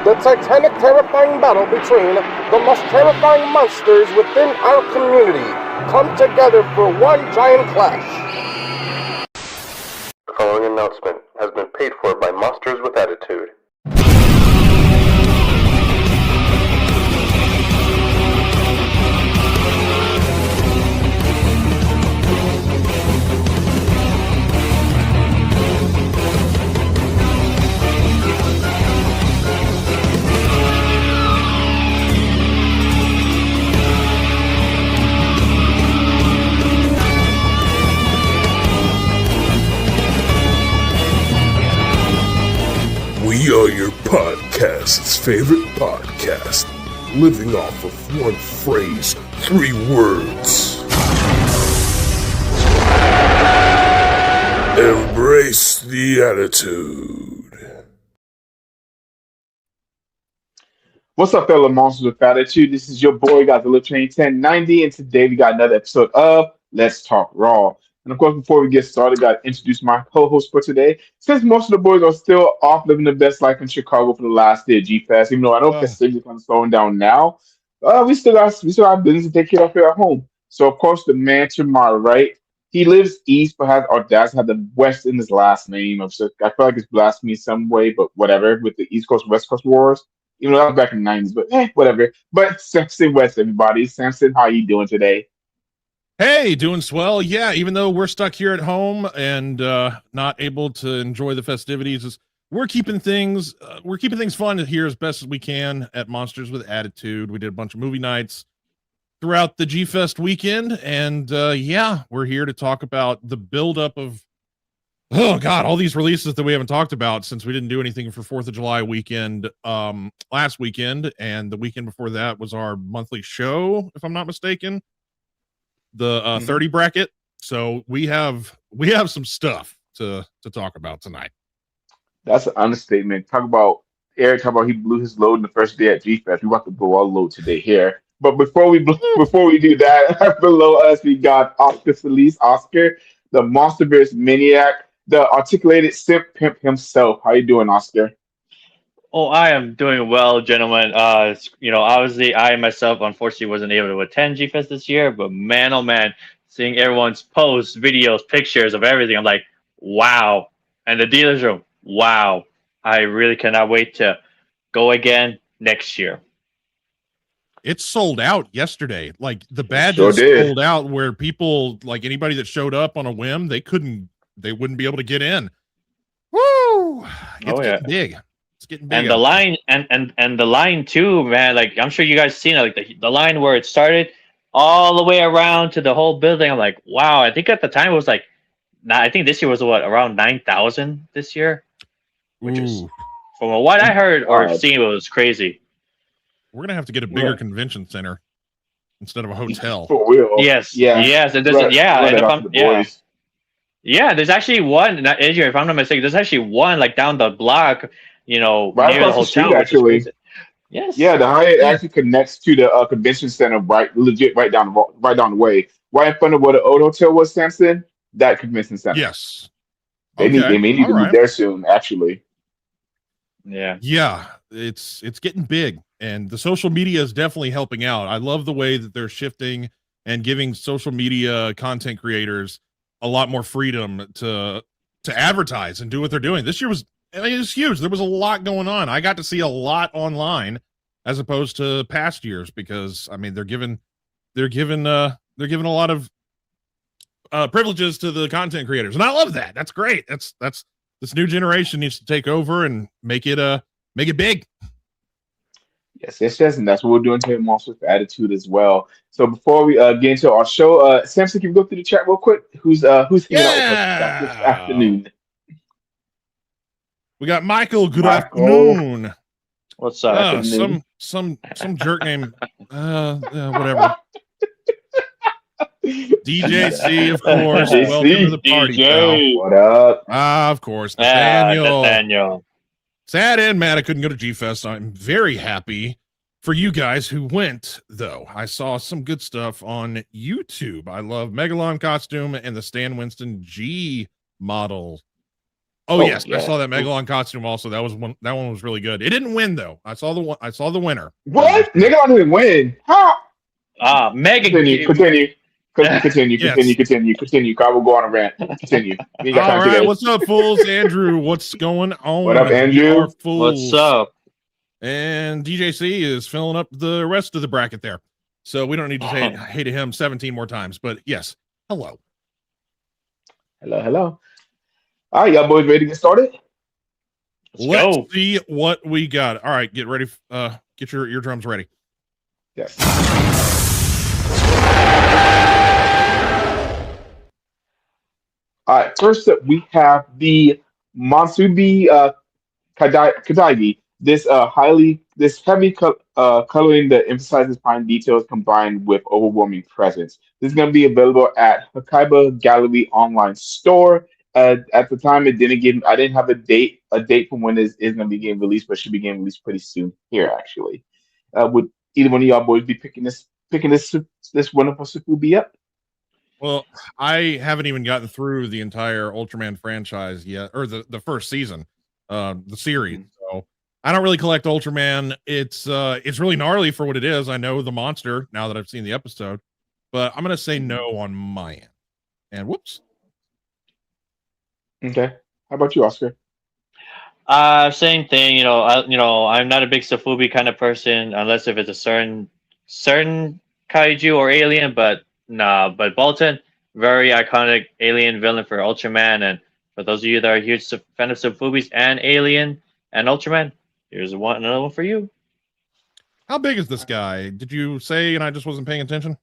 the titanic, terrifying battle between the most terrifying monsters within our community come together for one giant clash. The following announcement has been paid for by Monsters with Attitude. We are your podcast's favorite podcast, living off of one phrase, 3 words. Embrace the attitude. What's up, fellow monsters with attitude? This is your boy, got the Lip Train 1090, and today we got another episode of Let's Talk Raw. And of course, before we get started, I got to introduce my co-host for today. Since most of the boys are still off living the best life in Chicago for the last day of G-Fest, even though I know festivities are kind of slowing down now, we still have business to take care of here at home. So, of course, the man to my right, he lives east, but has audacity to have the West in his last name. So I feel like it's blasphemy in some way, but whatever, with the East Coast, West Coast wars. Even though that was back in the 90s, but whatever. But Samson West, everybody. Samson, how you doing today? Hey, doing swell. Yeah, even though we're stuck here at home and not able to enjoy the festivities, we're keeping things fun here as best as we can at Monsters with Attitude. We did a bunch of movie nights throughout the G-Fest weekend, and we're here to talk about the buildup of all these releases that we haven't talked about since we didn't do anything for 4th of July weekend last weekend, and the weekend before that was our monthly show, if I'm not mistaken. The 30 bracket. So we have some stuff to talk about tonight. That's an understatement. Talk about he blew his load in the first day at G-Fest. We about to blow our load today here. But before we do that, below us we got Oscar Solis, Oscar, the Monsterverse maniac, the articulated simp pimp himself. How you doing, Oscar? Oh, I am doing well, gentlemen. Obviously, I myself unfortunately wasn't able to attend G-Fest this year, but man, oh man, seeing everyone's posts, videos, pictures of everything, I'm like, wow. And the dealer's room, wow. I really cannot wait to go again next year. It's sold out yesterday. Like the badges sold out where people, like anybody that showed up on a whim, they wouldn't be able to get in. Woo! It's getting big. It's getting big. And the line and the line too, man. Like I'm sure you guys seen it, like the line where it started all the way around to the whole building. I'm like, wow. I think at the time it was like, I think this year was around 9,000 this year, which is from what I heard or seen, it was crazy. We're gonna have to get a bigger convention center instead of a hotel. For real. Yes. And there's there's actually one. If I'm not mistaken, there's actually one like down the block. Near the hotel. Actually, yes. Yeah, the Hyatt actually connects to the convention center, right down the way, right in front of where the old hotel was. Samson, that convention center. Yes, they need to be there soon. Actually, yeah, it's getting big, and the social media is definitely helping out. I love the way that they're shifting and giving social media content creators a lot more freedom to advertise and do what they're doing. This year was huge. There was a lot going on. I got to see a lot online as opposed to past years because they're giving a lot of privileges to the content creators, and I love that. That's great. That's this new generation needs to take over and make it big. Yes, and that's what we're doing here at Monsters with Attitude as well. So before we get into our show, Samson, can you go through the chat real quick? Who's hanging out with us this afternoon? We got Michael. Good afternoon. What's up? Some jerk name. Whatever. DJC, of course. Welcome to the party, pal. What up? Of course, Nathaniel. Nathaniel. Sad and mad I couldn't go to G-Fest. I'm very happy for you guys who went, though. I saw some good stuff on YouTube. I love Megalon costume and the Stan Winston G model. Oh, yes, I yeah. saw that Megalon costume also. That one was really good. It didn't win though. I saw the winner. What? Megalon didn't win. How? Megan. Continue. Yes. Continue. I will go on a rant. Continue. We ain't got All time right, today. what's up, fools? Andrew, what's going on? What up, We Andrew? are fools. What's up? And DJC is filling up the rest of the bracket there. So we don't need to say hey to him 17 more times. But yes, hello. Hello. All right, y'all boys ready to get started? Let's see what we got. All right, get ready. Get your eardrums ready. Yes. All right, first up, we have the Mansubi Kadaigi. This heavy coloring that emphasizes fine details combined with overwhelming presence. This is going to be available at Hakaiba Gallery online store. At the time, I didn't have a date for when it is going to be getting released, but should be getting released pretty soon here actually. Would either one of y'all boys be picking this wonderful Sukubi up? Well, I haven't even gotten through the entire Ultraman franchise yet, or the first season, the series. So I don't really collect Ultraman. It's really gnarly for what it is. I know the monster now that I've seen the episode, but I'm gonna say no on my end. And whoops. Okay. How about you, Oscar? Same thing. I'm not a big Safubi kind of person unless if it's a certain kaiju or alien. But nah. But Bolton, very iconic alien villain for Ultraman. And for those of you that are huge fan of Safubis and Alien and Ultraman, here's another one for you. How big is this guy? Did you say? And I just wasn't paying attention.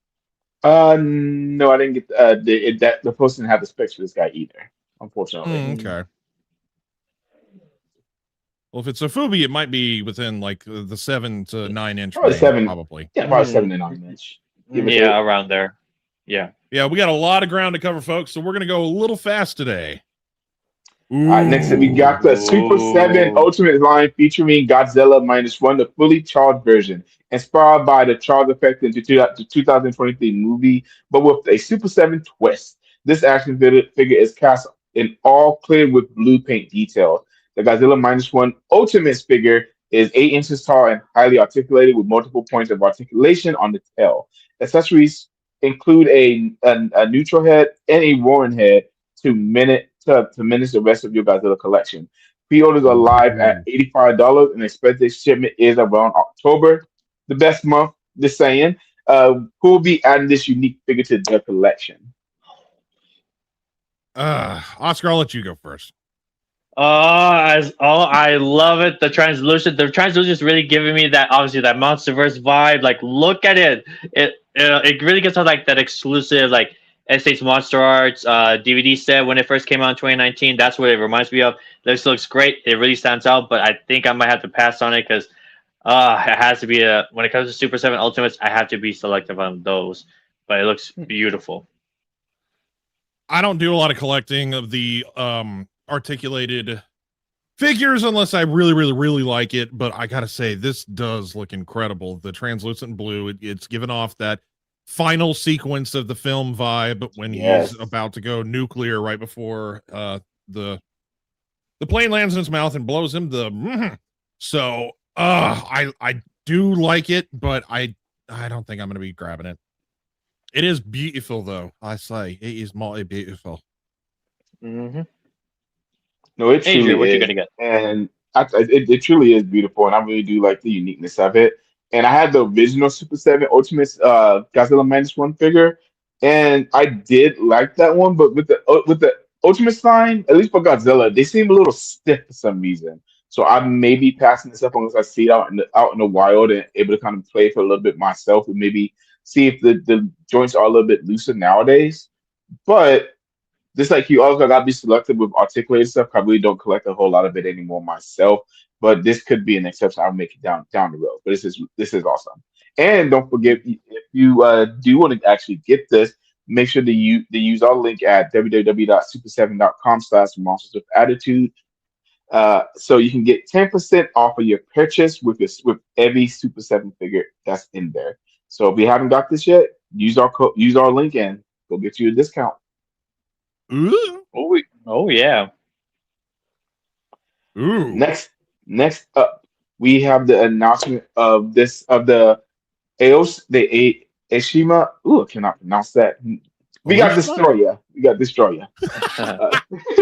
No, I didn't get the post didn't have the specs for this guy either, unfortunately. Okay. Well, if it's a Fubi, it might be within like the 7 to 9 inch Probably range, 7. probably. Yeah, probably 7 to 9 inch. Yeah, around there. Yeah. Yeah, we got a lot of ground to cover, folks, so we're gonna go a little fast today. All right, next up we got the Super 7 Ultimate line featuring Godzilla -1, the fully charged version, inspired by the charge effect in the 2023 movie, but with a Super 7 twist. This action figure is cast in all clear with blue paint details. The Godzilla -1 Ultimate figure is 8 inches tall and highly articulated with multiple points of articulation on the tail. Accessories include a neutral head and a roaring head to manage the rest of your Godzilla collection. Pre-orders are live at $85 and expected shipment is around October. The best month, just saying. Who will be adding this unique figure to their collection? Oscar, I'll let you go first. I love it. The translucent is really giving me that, obviously, that MonsterVerse vibe. Like, look at it. It really gets on like that exclusive like Estates Monster Arts DVD set when it first came out in 2019. That's what it reminds me of. This looks great. It really stands out, but I think I might have to pass on it because it has to be when it comes to Super 7 Ultimates, I have to be selective on those. But it looks beautiful. I don't do a lot of collecting of the articulated figures unless I really, really, really like it. But I gotta say, this does look incredible. The translucent blue, it's given off that final sequence of the film vibe when he's about to go nuclear right before the plane lands in his mouth and blows him. So I do like it, but I don't think I'm gonna be grabbing it. It is beautiful though. I say it is mighty beautiful. Mm-hmm. No, it truly Adrian, what is. you gonna get? And it truly is beautiful, and I really do like the uniqueness of it. And I had the original Super 7 Ultimate Godzilla -1 figure, and I did like that one. But with the Ultimate line, at least for Godzilla, they seem a little stiff for some reason. So I may be passing this up unless I see it out in the wild and able to kind of play for a little bit myself, and maybe see if the joints are a little bit looser nowadays. But just like you also gotta be selective with articulated stuff. I really don't collect a whole lot of it anymore myself, but this could be an exception. I'll make it down the road. But this is awesome. And don't forget, if you do want to actually get this, make sure to use our link at www.super7.com/monsters with attitude. So you can get 10% off of your purchase with every Super 7 figure that's in there. So if you haven't got this yet, use our link and go get you a discount. Ooh. Oh yeah. Ooh. Next up, we have the announcement of the Eshima. Ooh, I cannot pronounce that. We got Olishima? Destroyer. We got Destroyer. Uh,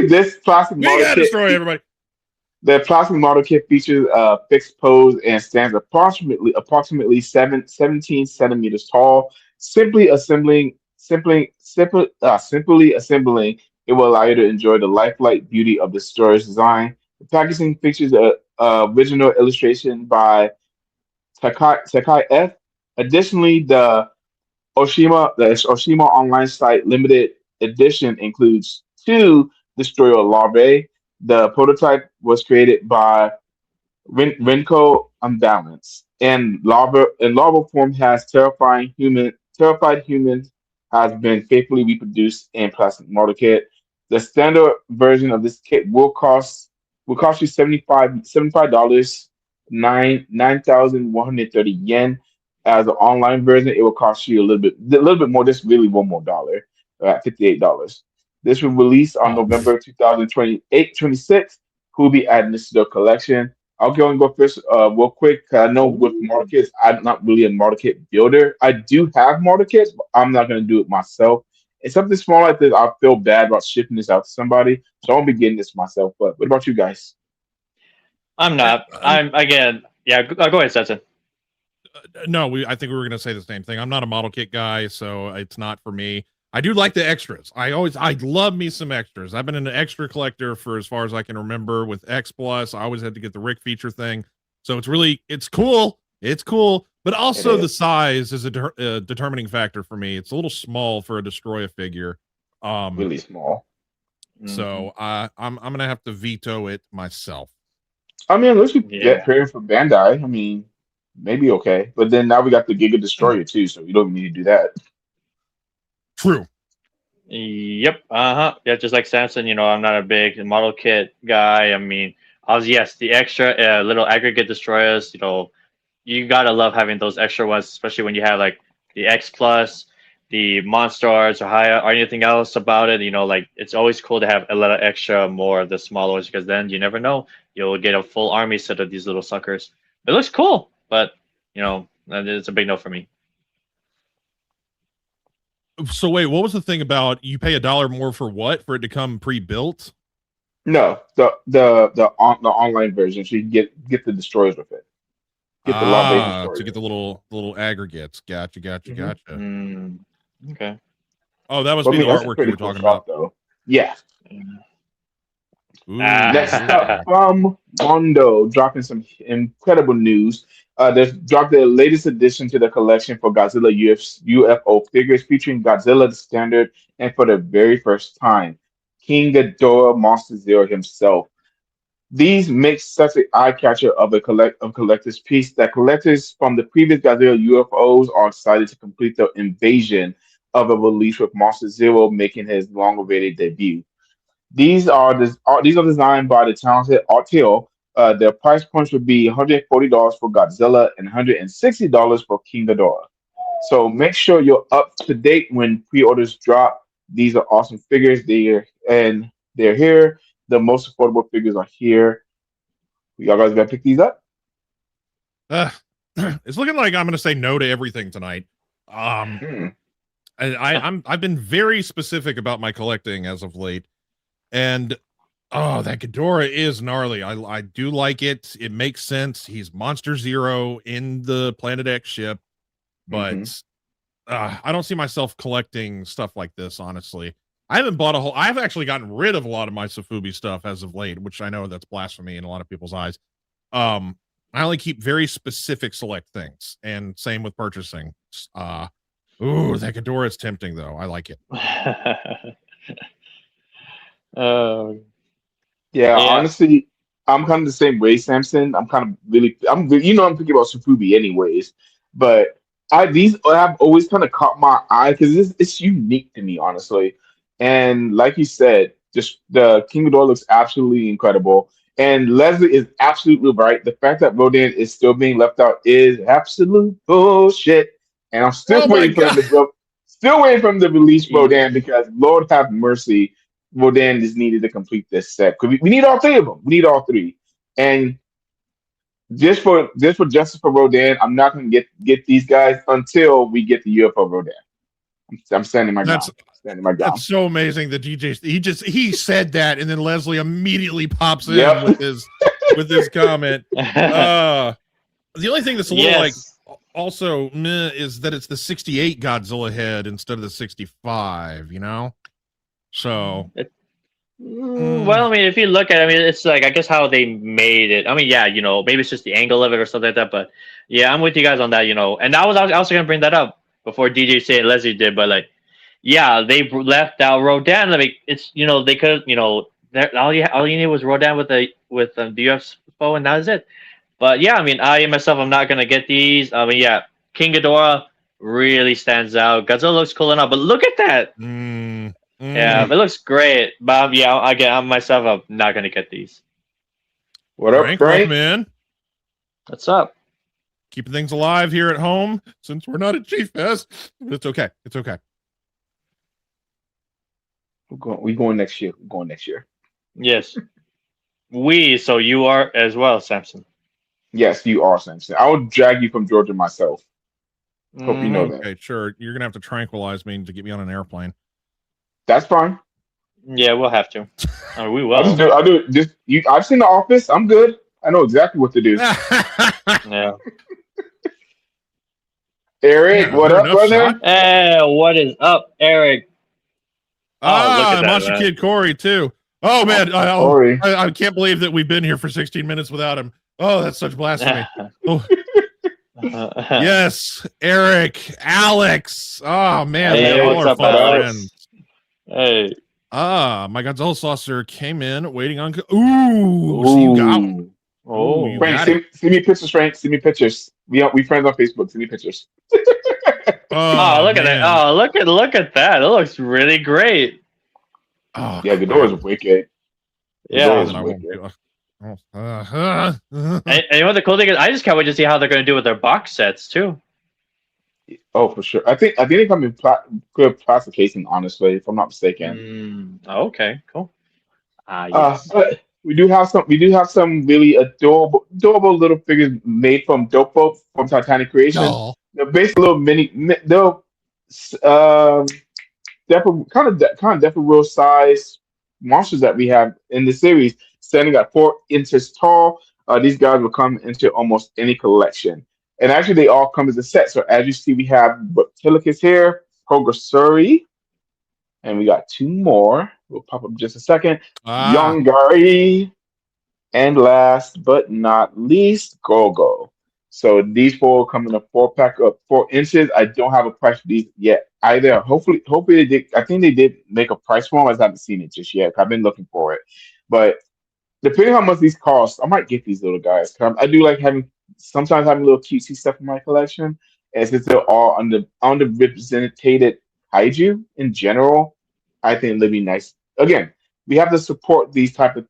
this plastic We model gotta kit. destroy everybody. The plastic model kit features a fixed pose and stands approximately 17 centimeters tall. Simply assembling it will allow you to enjoy the lifelike beauty of the store's design. The packaging features a original illustration by Takai F. Additionally, the Oshima online site limited edition includes two Destroyer larvae. The prototype was created by Renko Unbalanced. In larva form has terrified humans has been faithfully reproduced in plastic model kit. The standard version of this kit will cost you $75, 9,130 yen. As an online version, it will cost you a little bit more, just really one more dollar, at $58. This will release on Oh, November 2028 26. Who will be adding this to the collection? I'll go and go first, real quick. 'Cause I know with model kits, I'm not really a model kit builder. I do have model kits, but I'm not going to do it myself. It's something small like this. I feel bad about shipping this out to somebody, so I'll be getting this myself. But what about you guys? I'm yeah, not. I'm again. Yeah, go ahead, Stetson. no, I think we were gonna say the same thing. I'm not a model kit guy, so it's not for me. I do like the extras. I love me some extras. I've been an extra collector for as far as I can remember with X Plus. I always had to get the Rick feature thing. So it's cool. It's cool, but It also the is size is a determining factor for me. It's a little small for a Destroyer figure. really small. Hmm. So I'm gonna have to veto it myself. I mean, unless you get Yeah. pairing for Bandai, I mean, maybe okay. But then now we got the Giga Destroyer too, so you don't even need to do that. True. Yep. Uh-huh. Yeah, just like Samson, I'm not a big model kit guy. I mean, yes, the extra little aggregate destroyers, you gotta love having those extra ones, especially when you have like the X Plus, the Monstars or Haya or anything else about it. Like it's always cool to have a little extra more of the smaller ones because then you never know, you'll get a full army set of these little suckers. It looks cool, but it's a big no for me. So wait, what was the thing about you pay $1 more for what? For it to come pre-built? No, the online version, so you can get the destroyers with it. Get the Law Base To get destroyers. the little aggregates. Gotcha, gotcha, Hmm gotcha. Mm, okay. Oh, that must But I be the mean, that's a artwork you pretty were cool talking about. shop, though. Yeah. Ooh, Next ooh. up from Mondo, dropping some incredible news. They've dropped the latest addition to the collection for Godzilla UFO figures featuring Godzilla the Standard and for the very first time, King Ghidorah Monster Zero himself. These make such an eye catcher of a collector's piece that collectors from the previous Godzilla UFOs are excited to complete the invasion of a release with Monster Zero making his long-awaited debut. These are designed by the talented Art Hill. Their price points would be $140 for Godzilla and $160 for King Ghidorah. So make sure you're up to date when pre-orders drop. These are awesome figures. They're here. The most affordable figures are here. Y'all guys gotta pick these up. Uh, it's looking like I'm going to say no to everything tonight. Um, Hmm. I've been very specific about my collecting as of late, and that Ghidorah is gnarly. I do like it. It makes sense. He's Monster Zero in the Planet X ship, hmm but I don't see myself collecting stuff like this. Honestly, I haven't bought a whole. I've actually gotten rid of a lot of my Sofubi stuff as of late, which I know that's blasphemy in a lot of people's eyes. Um, I only keep very specific select things, and same with purchasing. Ooh, that Ghidorah is tempting though. I like it. Oh, Yeah, yeah. honestly, I'm kind of the same way, Samson. I'm thinking about Sufubi anyways, but these have always kind of caught my eye because it's unique to me, honestly. And like you said, just the King Ghidorah looks absolutely incredible. And Leslie is absolutely right. The fact that Rodan is still being left out is absolute bullshit. And I'm still Oh my waiting for them god. to go, still waiting for them to release E- Rodan because Lord have mercy. Rodan is needed to complete this set. 'Cause we need all three of them. We need all three. And just for Justice for Rodan, I'm not going to get these guys until we get the UFO Rodan. I'm standing my ground. Standing my ground. That's so amazing that he said that, and then Leslie immediately pops in Yep. with his comment. The only thing that's a little like also meh is that it's the 68 Godzilla head instead of the 65, you know? So well, I mean, if you look at it, I mean, it's like I guess how they made it. I mean, yeah, you know, maybe it's just the angle of it or something like that, but yeah, I'm with you guys on that, you know. And I was also gonna bring that up before DJ said Leslie did, but like yeah, they left out Rodan. I mean, it's, you know, they could, you know, all you need was Rodan with the UFO, and that was it. But yeah, I mean, I myself, I'm not gonna get these. I mean, yeah, King Ghidorah really stands out. Godzilla looks cool enough, but look at that. Yeah, it looks great. But yeah, I'm myself, I'm not gonna get these. What up, Frank? Welcome in. What's up? Keeping things alive here at home since we're not at Chief Fest. It's okay. It's okay. We going next year. We're going next year. Yes. So you are as well, Samson. Yes, you are, Samson. I will drag you from Georgia myself. Hope you know that. Okay, sure. You're gonna have to tranquilize me to get me on an airplane. That's fine. Yeah, we'll have to. We will. I'll do it. I've seen The Office. I'm good. I know exactly what to do. Yeah. Eric, what up, brother? Hey, what is up, Eric? The Monster Kid Corey too. Oh man, I can't believe that we've been here for 16 minutes without him. Oh, that's such blasphemy. Oh. Yes, Eric, Alex. Oh man, hey, all our friends. Hey. My Godzilla saucer came in waiting on. Ooh. So you got one. Oh, Frank, see me pictures, Frank. See me pictures. We friends on Facebook. See me pictures. Look at that! Oh, look at that! It looks really great. Oh, yeah, Ghidorah's wicked. Yeah. And you know the cool thing is, I just can't wait to see how they're going to do with their box sets too. Oh, for sure. I think they come in good plastic casing. Honestly, if I'm not mistaken. Okay, cool. Yes. But we do have some really adorable little figures made from Dopo from Titanic Creation. No. They're basically little mini. They're kind of real size monsters that we have in the series, standing at 4 inches tall. These guys will come into almost any collection, and actually they all come as a set. So as you see, we have Reptilicus here, Pogosuri, and we got 2 more. We'll pop up in just a second. Yongari, and last but not least, Gogo. So these 4 come in a 4-pack of 4 inches. I don't have a price for these yet either. Hopefully they did. I think they did make a price for them. I just haven't seen it just yet. I've been looking for it. But depending on how much these cost, I might get these little guys. I do like sometimes having little cutesy stuff in my collection. And since they're all underrepresented kaiju in general, I think it'd be nice. Again, we have to support these type of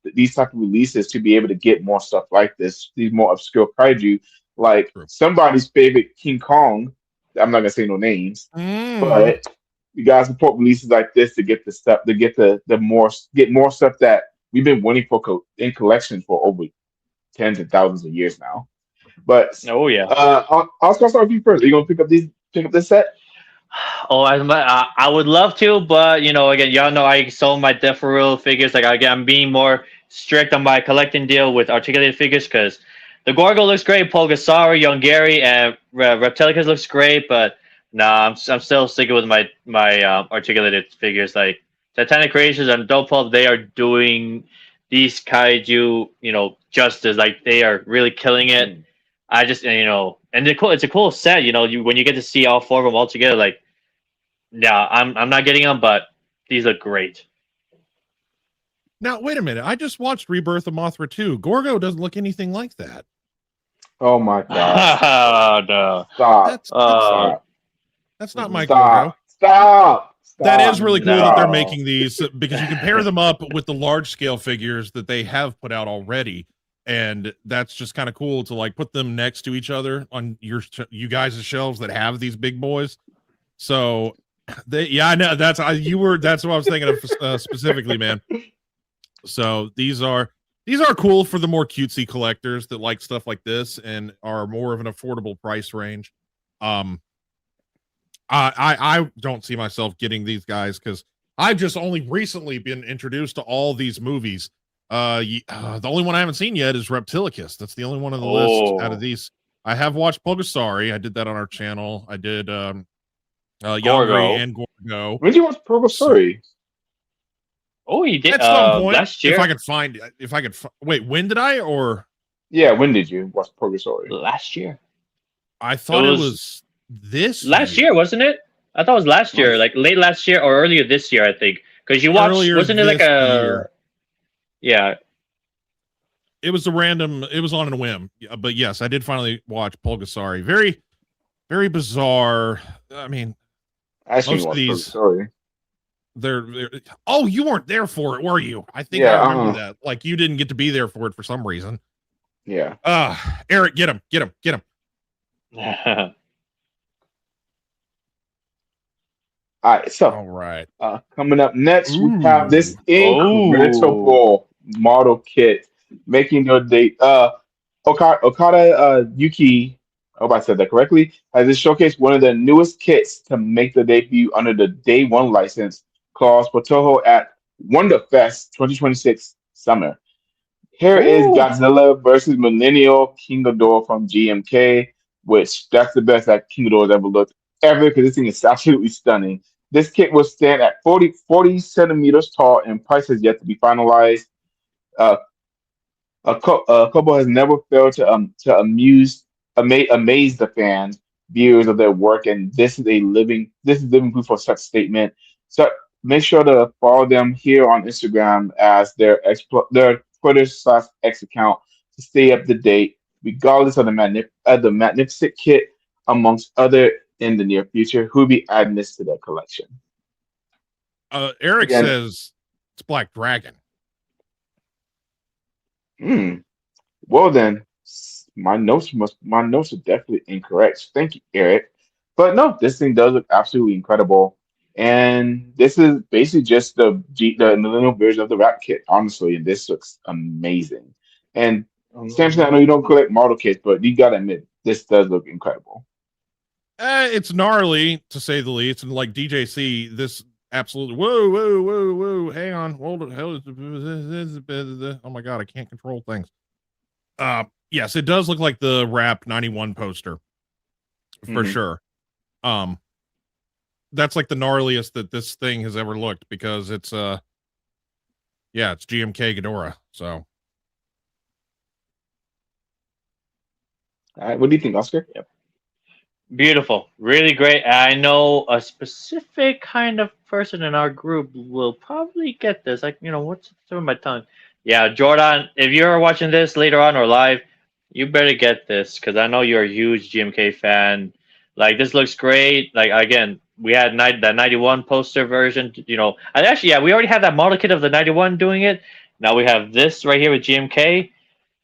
releases to be able to get more stuff like this. These more obscure kaiju. Like somebody's favorite King Kong. I'm not gonna say no names, but you guys support releases like this to get the stuff, to get more stuff that we've been waiting for in collection for over tens of thousands of years now. But I'll start with you first. Are you gonna pick up this set? Oh, I would love to, but again, y'all know I sold my Death for Real figures. Like again, I'm being more strict on my collecting deal with articulated figures because the Gorgo looks great, Pulgasari, Yongari, and Reptilicus looks great, but I'm still sticking with my articulated figures. Like Titanic Creations and Dopop, they are doing these kaiju, justice. Like they are really killing it. I just, and it's a cool set. When you get to see all 4 of them all together, like, yeah, I'm not getting them, but these look great. Now, wait a minute. I just watched Rebirth of Mothra 2. Gorgo doesn't look anything like that. Oh my god! No. Stop! That's not my Gorgo. Stop! That is really cool that they're making these because you can pair them up with the large scale figures that they have put out already, and that's just kind of cool to like put them next to each other on you guys' shelves that have these big boys. So, I know that's what I was thinking of specifically, man. So these are these are cool for the more cutesy collectors that like stuff like this and are more of an affordable price range. I don't see myself getting these guys because I've just only recently been introduced to all these movies. The only one I haven't seen yet is Reptilicus. That's the only one on the list out of these. I have watched Pulgasari. I did that on our channel. I did Yangri Gorgo. and Gorgo. When did you watch Purple Story? Oh, you did At some point, last year. if I could wait, when did I? Or Yeah, when did you watch Purple Story? Last year. I thought it was this last year, wasn't it? I thought it was last year, like late last year or earlier this year, I think. Because you watched, Earlier wasn't it like this a year. Yeah. It was it was on a whim. But yes, I did finally watch Pulgasari. Very, very bizarre. I mean, Actually, most of these Story. They're oh, you weren't there for it, were you? I think Yeah, I remember that. Like you didn't get to be there for it for some reason. Yeah. Eric, get him. All right, so All right. coming up next, Ooh. we have this incredible model kit making your date. Okada Yuki, I hope I said that correctly, has this showcased one of the newest kits to make the debut under the Day One license clause for Toho at Wonderfest 2026 Summer. Here is Godzilla versus Millennial King Ghidorah from GMK, which that's the best that King Ghidorah has ever looked ever because this thing is absolutely stunning. This kit will stand at 40 centimeters tall and price has yet to be finalized. Kobo has never failed to amaze the fans, viewers of their work, and this is living proof of such statement. So make sure to follow them here on Instagram as their Twitter/X account to stay up to date, regardless of the magnificent kit, amongst other in the near future who'll be adding this to their collection. Eric says it's Black Dragon. Well then, my notes are definitely incorrect. Thank you, Eric. But no, this thing does look absolutely incredible, and this is basically just the millennial version of the Rap Kit, honestly. And this looks amazing. And Samson, I know you don't collect model kits, but you gotta admit this does look incredible. It's gnarly to say the least, and like DJC, this absolutely. Whoa! Hang on, hold it. Oh my god, I can't control things. Yes, it does look like the Rap 91 poster for sure. That's like the gnarliest that this thing has ever looked because it's it's GMK Ghidorah. So, all right, what do you think, Oscar? Yep. Beautiful, really great. I know a specific kind of person in our group will probably get this. Like, what's through my tongue? Yeah, Jordan, if you're watching this later on or live, you better get this because I know you're a huge GMK fan. Like, this looks great. Like, again, we had that 91 poster version. We already had that model kit of the 91 doing it. Now we have this right here with GMK.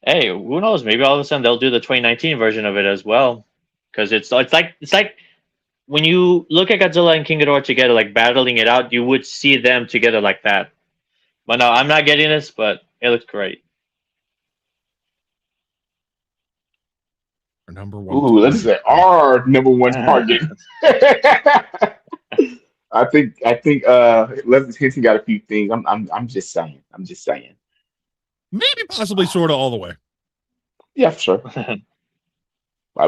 Hey, who knows? Maybe all of a sudden they'll do the 2019 version of it as well. Because it's like when you look at Godzilla and King Ghidorah together, like battling it out, you would see them together like that. But no, I'm not getting this, but it looks great. Our number one. Ooh, let's say our number one target. I think Leslie Hinton got a few things. I'm just saying. Maybe possibly sort of all the way. Yeah, for sure.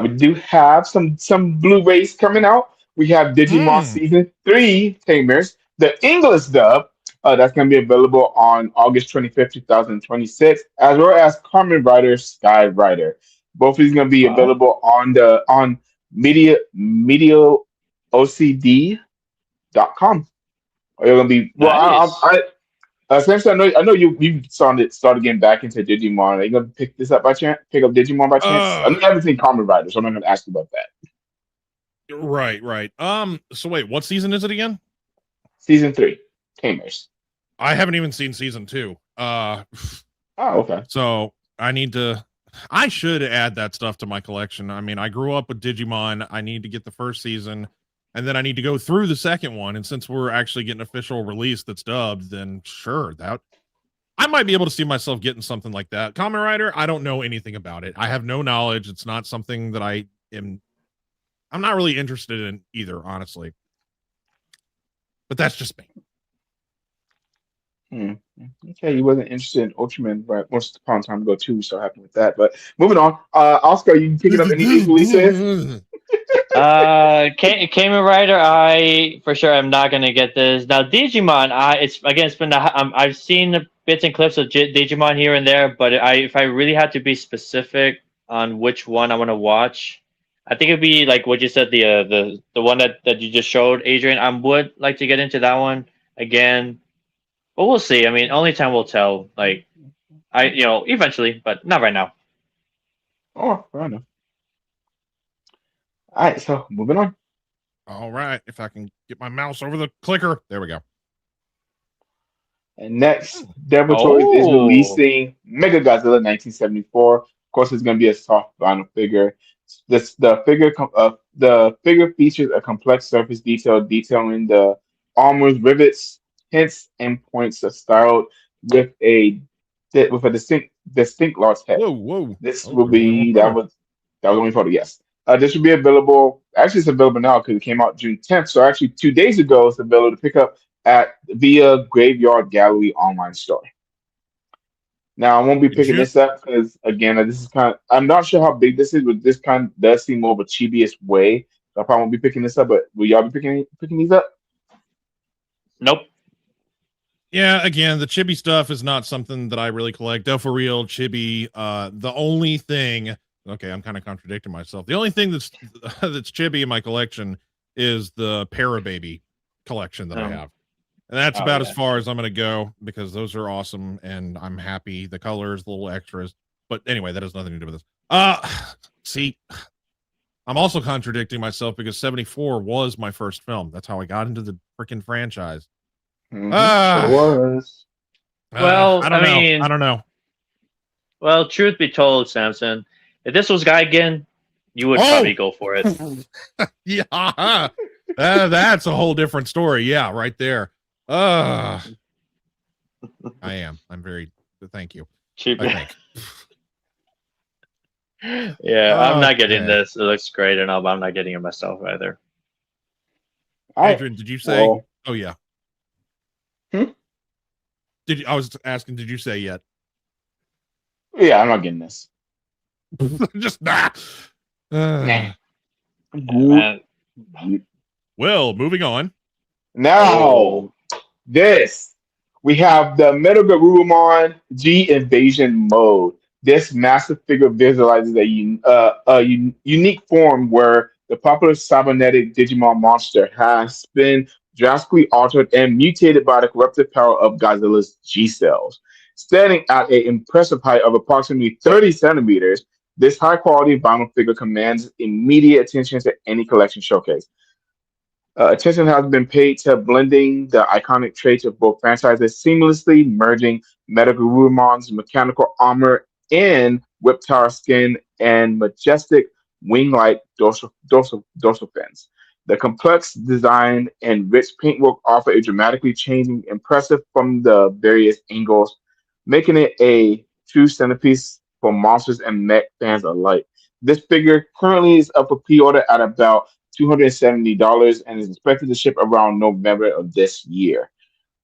We do have some Blu-rays coming out. We have Digimon Season 3 Tamers, the English dub. That's going to be available on August 25th, 2026, as well as Kamen Rider Sky Rider. Both of these going to be available on MediaOCD.com. Are you going to be Samson, I know you started getting back into Digimon. Are you gonna pick this up by chance? Pick up Digimon by chance? I haven't seen Kamen Rider, so I'm not gonna ask you about that. Right. So wait, what season is it again? Season 3, Tamers. I haven't even seen season 2. Okay. So I should add that stuff to my collection. I mean, I grew up with Digimon. I need to get the first season. And then I need to go through the second one. And since we're actually getting official release that's dubbed, then sure, I might be able to see myself getting something like that. Kamen Rider, I don't know anything about it. I have no knowledge. It's not something that I'm not really interested in either, honestly. But that's just me. Okay, you wasn't interested in Ultraman, but once upon a time ago too. So happy with that. But moving on, Oscar, you picking up any news releases? Kamen Rider, I for sure am not gonna get this. Now Digimon, it's been I've seen the bits and clips of Digimon here and there, but if I really had to be specific on which one I want to watch, I think it'd be like what you said, the one that you just showed, Adrian. I would like to get into that one again, but we'll see. I mean, only time will tell. Like eventually, but not right now. Oh, fair enough. All right, so moving on. All right. If I can get my mouse over the clicker. There we go. And next, Devil Toys is releasing Mega Godzilla 1974. Of course, it's going to be a soft vinyl figure. The figure features a complex surface detail detailing the armor's rivets, hints, and points are styled with a distinct large head. Whoa. This Oh, will there's only one be photo. that was only photo. Yes, this will be available. Actually, it's available now because it came out June 10th. So actually, 2 days ago, it's available to pick up at via Graveyard Gallery online store. Now, I won't be picking this up because again, this is kind of, I'm not sure how big this is, but this kind does seem more of a chibiest way. So I probably won't be picking this up. But will y'all be picking these up? Nope. Yeah, again, the chibi stuff is not something that I really collect. Though for real, chibi, the only thing, okay, I'm kind of contradicting myself. The only thing that's chibi in my collection is the Parababy collection that I have. And that's about as far as I'm going to go because those are awesome and I'm happy. The colors, the little extras. But anyway, that has nothing to do with this. See, I'm also contradicting myself because 74 was my first film. That's how I got into the freaking franchise. Sure was. Well, I don't know. Well, truth be told, Samson, if this was Gaigan, you would probably go for it. Yeah, that's a whole different story. Yeah, right there. I am. I'm very. Thank you. Cheap. I think. Yeah, I'm not getting this. It looks great and all, but I'm not getting it myself either. Adrian, did you say? Oh yeah. I was asking, did you say yet? Yeah, I'm not getting this. Just nah. Well, moving on. Now, we have the Metal Garurumon G Invasion mode. This massive figure visualizes a unique form where the popular cybernetic Digimon monster has been drastically altered and mutated by the corruptive power of Godzilla's G cells. Standing at an impressive height of approximately 30 centimeters, this high-quality vinyl figure commands immediate attention to any collection showcase. Attention has been paid to blending the iconic traits of both franchises, seamlessly merging Metagurumon's mechanical armor in whip tower skin and majestic wing-like dorsal fins. The complex design and rich paintwork offer a dramatically changing, impressive from the various angles, making it a true centerpiece for monsters and mech fans alike. This figure currently is up for pre-order at about $270 and is expected to ship around November of this year.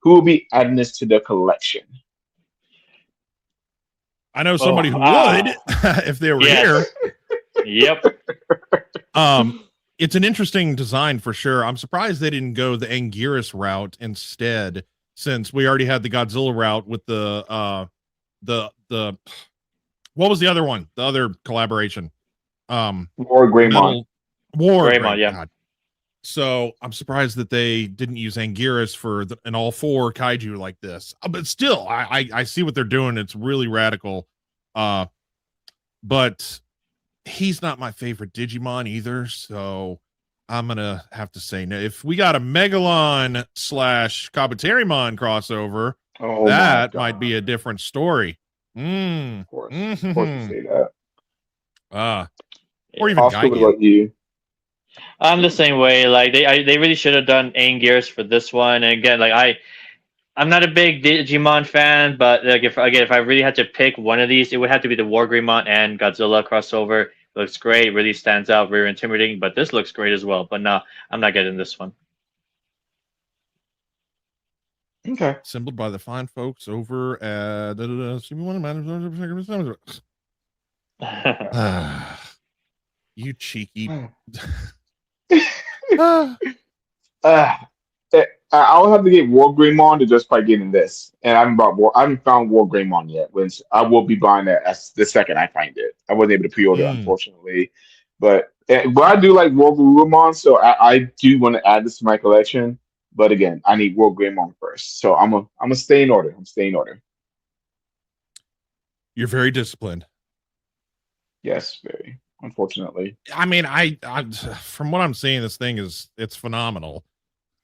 Who will be adding this to the collection? I know somebody who would if they were here. Yep. It's an interesting design for sure. I'm surprised they didn't go the Anguirus route instead, since we already had the Godzilla route with the what was the other one? The other collaboration. War Greymon. War Greymon, yeah. God. So I'm surprised that they didn't use Anguirus for an all four kaiju like this. But still, I see what they're doing. It's really radical. But he's not my favorite Digimon either, so I'm gonna have to say no. If we got a Megalon / Kabuterimon crossover, that might be a different story. Of course you say that. Or even Oscar, what about you? I'm the same way. Like they really should have done Anguirus for this one. And again, like I'm not a big Digimon fan, but like if I really had to pick one of these, it would have to be the Wargreymon and Godzilla crossover. Looks great, really stands out, very intimidating. But this looks great as well. But no, I'm not getting this one. Okay. Assembled by the fine folks over at you cheeky. Uh, I'll have to get War Greymon to just by getting this, and I haven't found War Greymon yet. Which I will be buying that as the second I find it. I wasn't able to pre-order, unfortunately, but I do like War Greymon, so I do want to add this to my collection. But again, I need War Greymon first, so I'm a stay in order. I'm staying in order. You're very disciplined. Yes, very. Unfortunately, I mean, I from what I'm seeing, this thing it's phenomenal.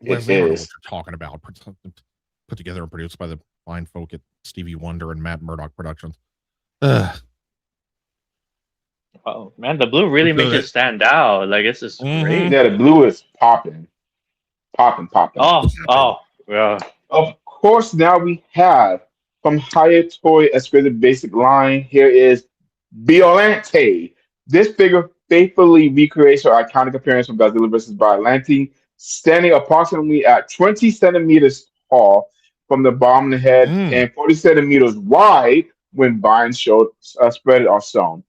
it Leslie, I don't know is. what you're talking about. Put together and produced by the fine folk at Stevie Wonder and Matt Murdock Productions. Oh man, the blue really makes it stand out. Like this is great. Yeah, the blue is popping, popping, popping. Oh, yeah. Of course, now we have from Higher Toy Exquisite Basic line. Here is Violante. This figure faithfully recreates her iconic appearance from Godzilla vs. Violante, standing approximately at 20 centimeters tall from the bottom of the head and 40 centimeters wide when vines showed spread are sewn.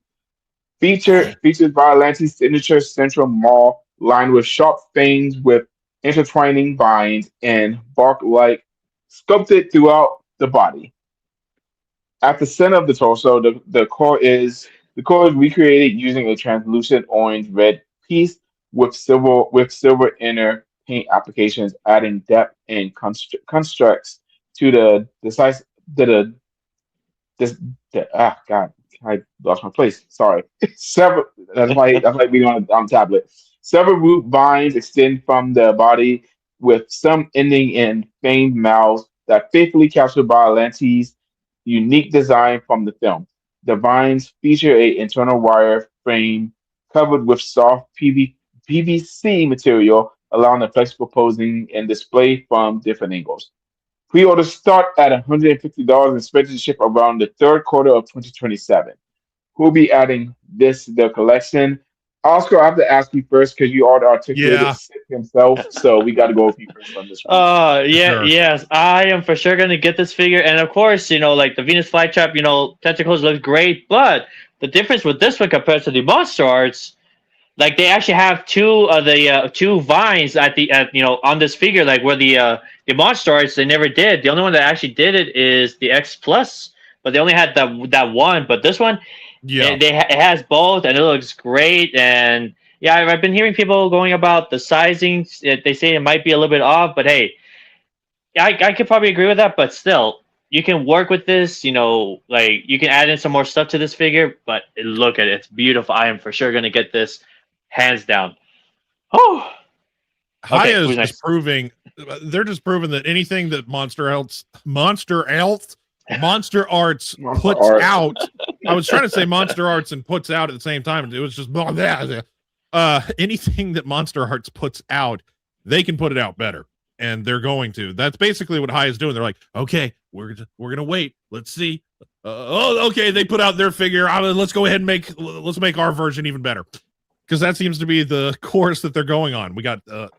Features Violante's signature central maw lined with sharp fangs with intertwining vines and bark-like sculpted throughout the body. At the center of the torso, the core is recreated using a translucent orange-red piece with silver inner paint applications, adding depth and constructs to the size this God, I lost my place. Sorry. Several that's like being on a tablet. Several root vines extend from the body, with some ending in fanged mouths that faithfully capture Biolante's unique design from the film. The vines feature a internal wire frame covered with soft PVC material, allowing the flexible posing and display from different angles. Pre-orders start at $150 and expected to ship around the third quarter of 2027. Who'll be adding this to their collection? Oscar, I have to ask you first because you are the articulated Sith himself, so we got to go with you first on this one. Sure. Yes, I am for sure gonna get this figure, and of course, like the Venus flytrap, tentacles look great, but the difference with this one compared to the Monster Arts, like they actually have two of the two vines on this figure, like where the Monster Arts they never did. The only one that actually did it is the X Plus, but they only had that one. But this one, it has both, and it looks great. And yeah, I've been hearing people going about the sizing. They say it might be a little bit off, but hey, I could probably agree with that. But still, you can work with this. Like you can add in some more stuff to this figure. But look at it; it's beautiful. I am for sure gonna get this, hands down. Oh, Haya is just proving. They're just proving that anything that Monster Arts puts out. I was trying to say Monster Arts and puts out at the same time. It was just anything that Monster Arts puts out, they can put it out better, and they're going to. That's basically what High is doing. They're like, okay, we're gonna wait. Let's see. Okay, they put out their figure. Let's go ahead and make our version even better, because that seems to be the course that they're going on. We got the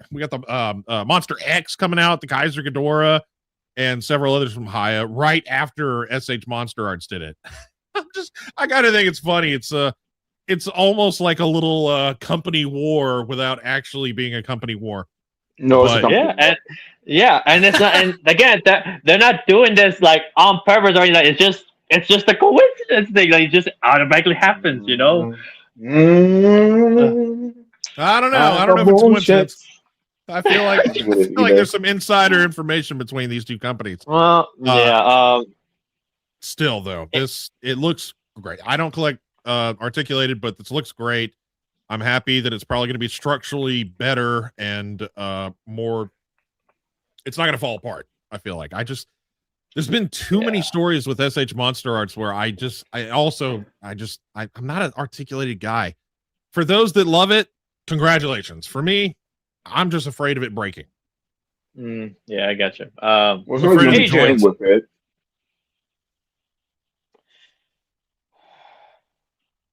Monster X coming out, the Kaiser Ghidorah, and several others from Haya right after SH Monster Arts did it. I gotta think it's funny. It's almost like a little company war without actually being a company war. No, but, and it's not. And again, that they're not doing this like on purpose or anything. It's just a coincidence thing. Like it just automatically happens, I don't know. I don't know if it's coincidence. I feel like there's some insider information between these two companies. Well, yeah. Still, though, it looks great. I don't collect articulated, but this looks great. I'm happy that it's probably going to be structurally better and more. It's not going to fall apart. I feel like there's been too many stories with SH Monster Arts where I'm not an articulated guy. For those that love it, congratulations. For me, I'm just afraid of it breaking. Yeah, I got you. Well, somebody's gonna be playing Adrian, with it.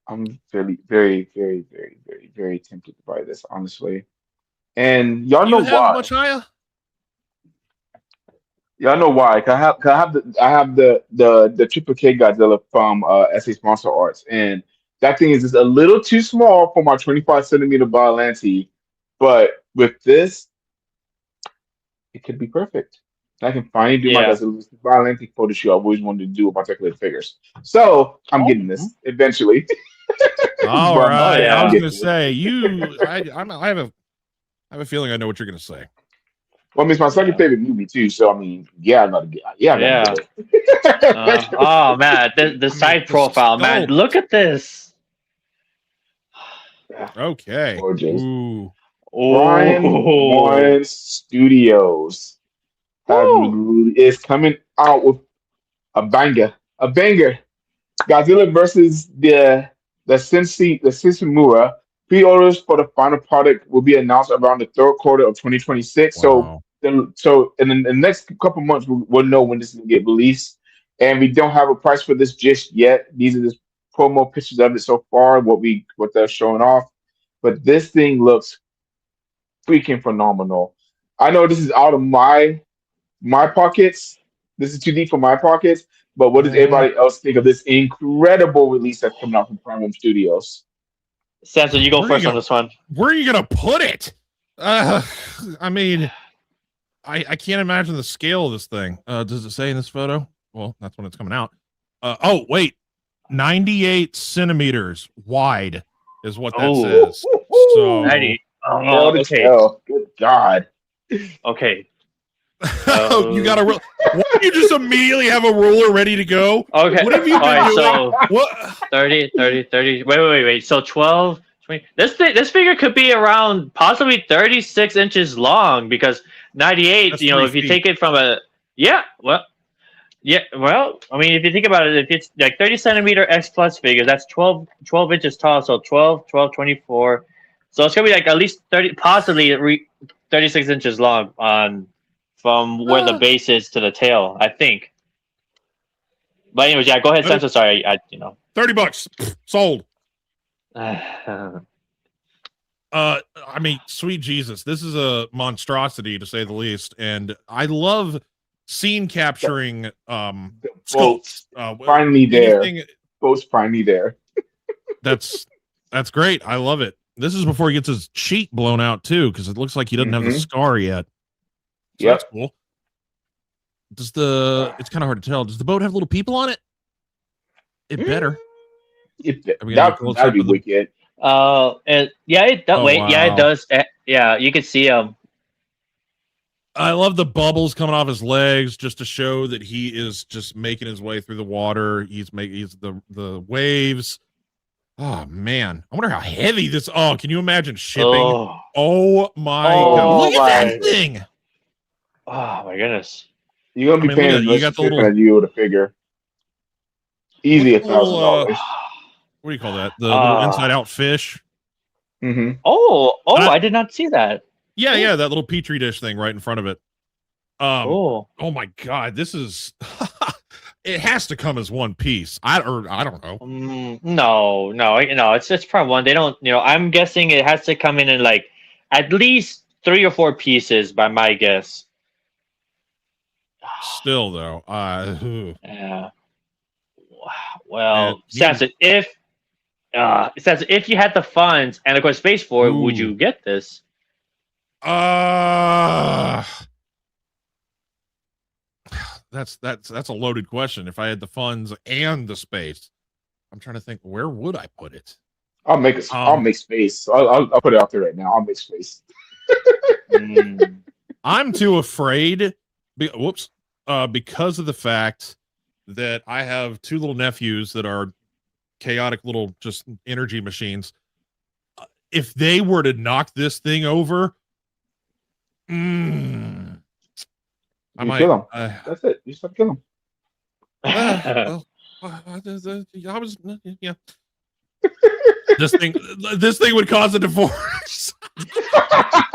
I'm very tempted to buy this, honestly. And y'all Do know you have why. much higher? Y'all know why. 'Cause I have the Triple K Godzilla from SA Sponsor Arts, and that thing is just a little too small for my 25 centimeter Biollante. But with this, it could be perfect. I can finally do my yeah. Godzilla Biollante photo shoot I've always wanted to do with my articulated figures. So I'm getting this eventually. All But Oh right. I I'm was yeah. gonna getting it. say I have a feeling I know what you're gonna say. Well, I mean, it's my second Yeah. favorite movie too. So I mean, yeah, I gotta Yeah. get it. Oh man, the I mean, side the profile, man. sculpt. Look at this. Yeah, Okay. gorgeous. Ooh. Prime Oh. One Studios Woo. is coming out with a banger, a banger. Godzilla versus the Sensimura. Pre-orders for the final product will be announced around the third quarter of 2026. So Wow. in the next couple months, we'll know when this will get released. And we don't have a price for this just yet. These are just promo pictures of it so far. What they're showing off, but this thing looks freaking phenomenal. I know this is out of my pockets. This is too deep for my pockets. But what does Mhm. everybody else think of this incredible release that's coming out from Prime Studios? Samson, you go Where are you first on gonna this one. where are you gonna put it? Uh I mean, I can't imagine the scale of this thing. Does it say in this photo? Well, that's when it's coming out. Oh wait, 98 centimeters wide is what that Oh, says. So 90. Oh, Hell to okay. tell. Good God. Okay. you got Uh, a real. Why don't you just immediately have a ruler ready to go? okay. What have you All been right. doing? So What? 30, 30, 30. Wait. So 12, 20. This figure could be around possibly 36 inches long because 98, That's 3 if you feet. take it from a, yeah, well, I mean, if you think about it, if it's like 30 centimeter X plus figure, that's 12 inches tall. So 12, 24. So it's going to be like at least 30, possibly 36 inches long from where the Uh, base is to the tail, I think. But anyways, yeah, go ahead, $30 Sansa. Sorry, $30 sold. uh, I mean, sweet Jesus, this is a monstrosity to say the least, and I love scene The, capturing the sculpts. boats finally there. Anything Boats finally there. that's great. I love it. This is before he gets his cheek blown out too, because it looks like he doesn't have the Mm-hmm. scar yet. So that's Yep. cool. It's kind of hard to tell. Does the boat have little people on it? It better. Are we gonna get close That'd up be to the? wicked. and yeah, Oh it wow. does. Yeah, you can see I love the bubbles coming off his legs just to show that he is just making his way through the water. He's the waves. Oh man, I wonder how heavy this. Oh, can you imagine shipping? Oh, Oh my god, oh look at my, that thing. oh my goodness. You're I gonna be mean, look paying at as it. You much got for the shipping little. as you would a figure. Look Easy at a the thousand little. dollars. What do you call that? The little Uh, inside out fish. Mm-hmm. I did not see that. Oh, Yeah, that little petri dish thing right in front of it. oh. Oh my god, this is. It has to come as one piece. I don't know. No. It's part one. They don't. I'm guessing it has to come in like at least 3 or 4 pieces by my guess. Still though, Yeah. and Well, you can. Samson, if you had the funds and of course space for it, would Ooh. you get this? Uh that's a loaded question. If I had the funds and the space, I'm trying to think where would I put it? I'll make space. I'll put it out there right now. I'll make space. Mm. I'm too afraid. Because of the fact that I have 2 little nephews that are chaotic little just energy machines. If they were to knock this thing over, I You might. kill him. That's it. You just have to kill him. Well, I was, yeah. This thing would cause a divorce.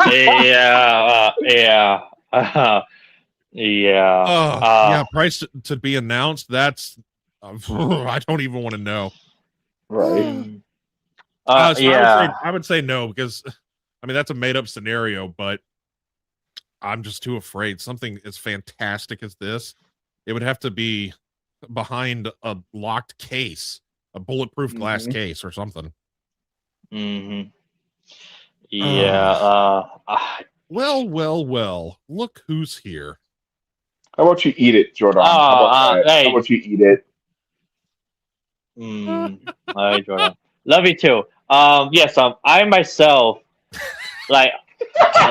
Yeah. Yeah. Yeah, price to be announced. That's I don't even want to know. Right. mm, So yeah. I would say no because I mean that's a made up scenario, but I'm just too afraid. Something as fantastic as this, it would have to be behind a locked case, a bulletproof glass Mhm. case or something. hmm Yeah. Uh, well. Look who's here. How about you eat it, Jordan? How about that? How hey. about you eat it? Mm, hi, Jordan. Love you too. Yes. I myself like.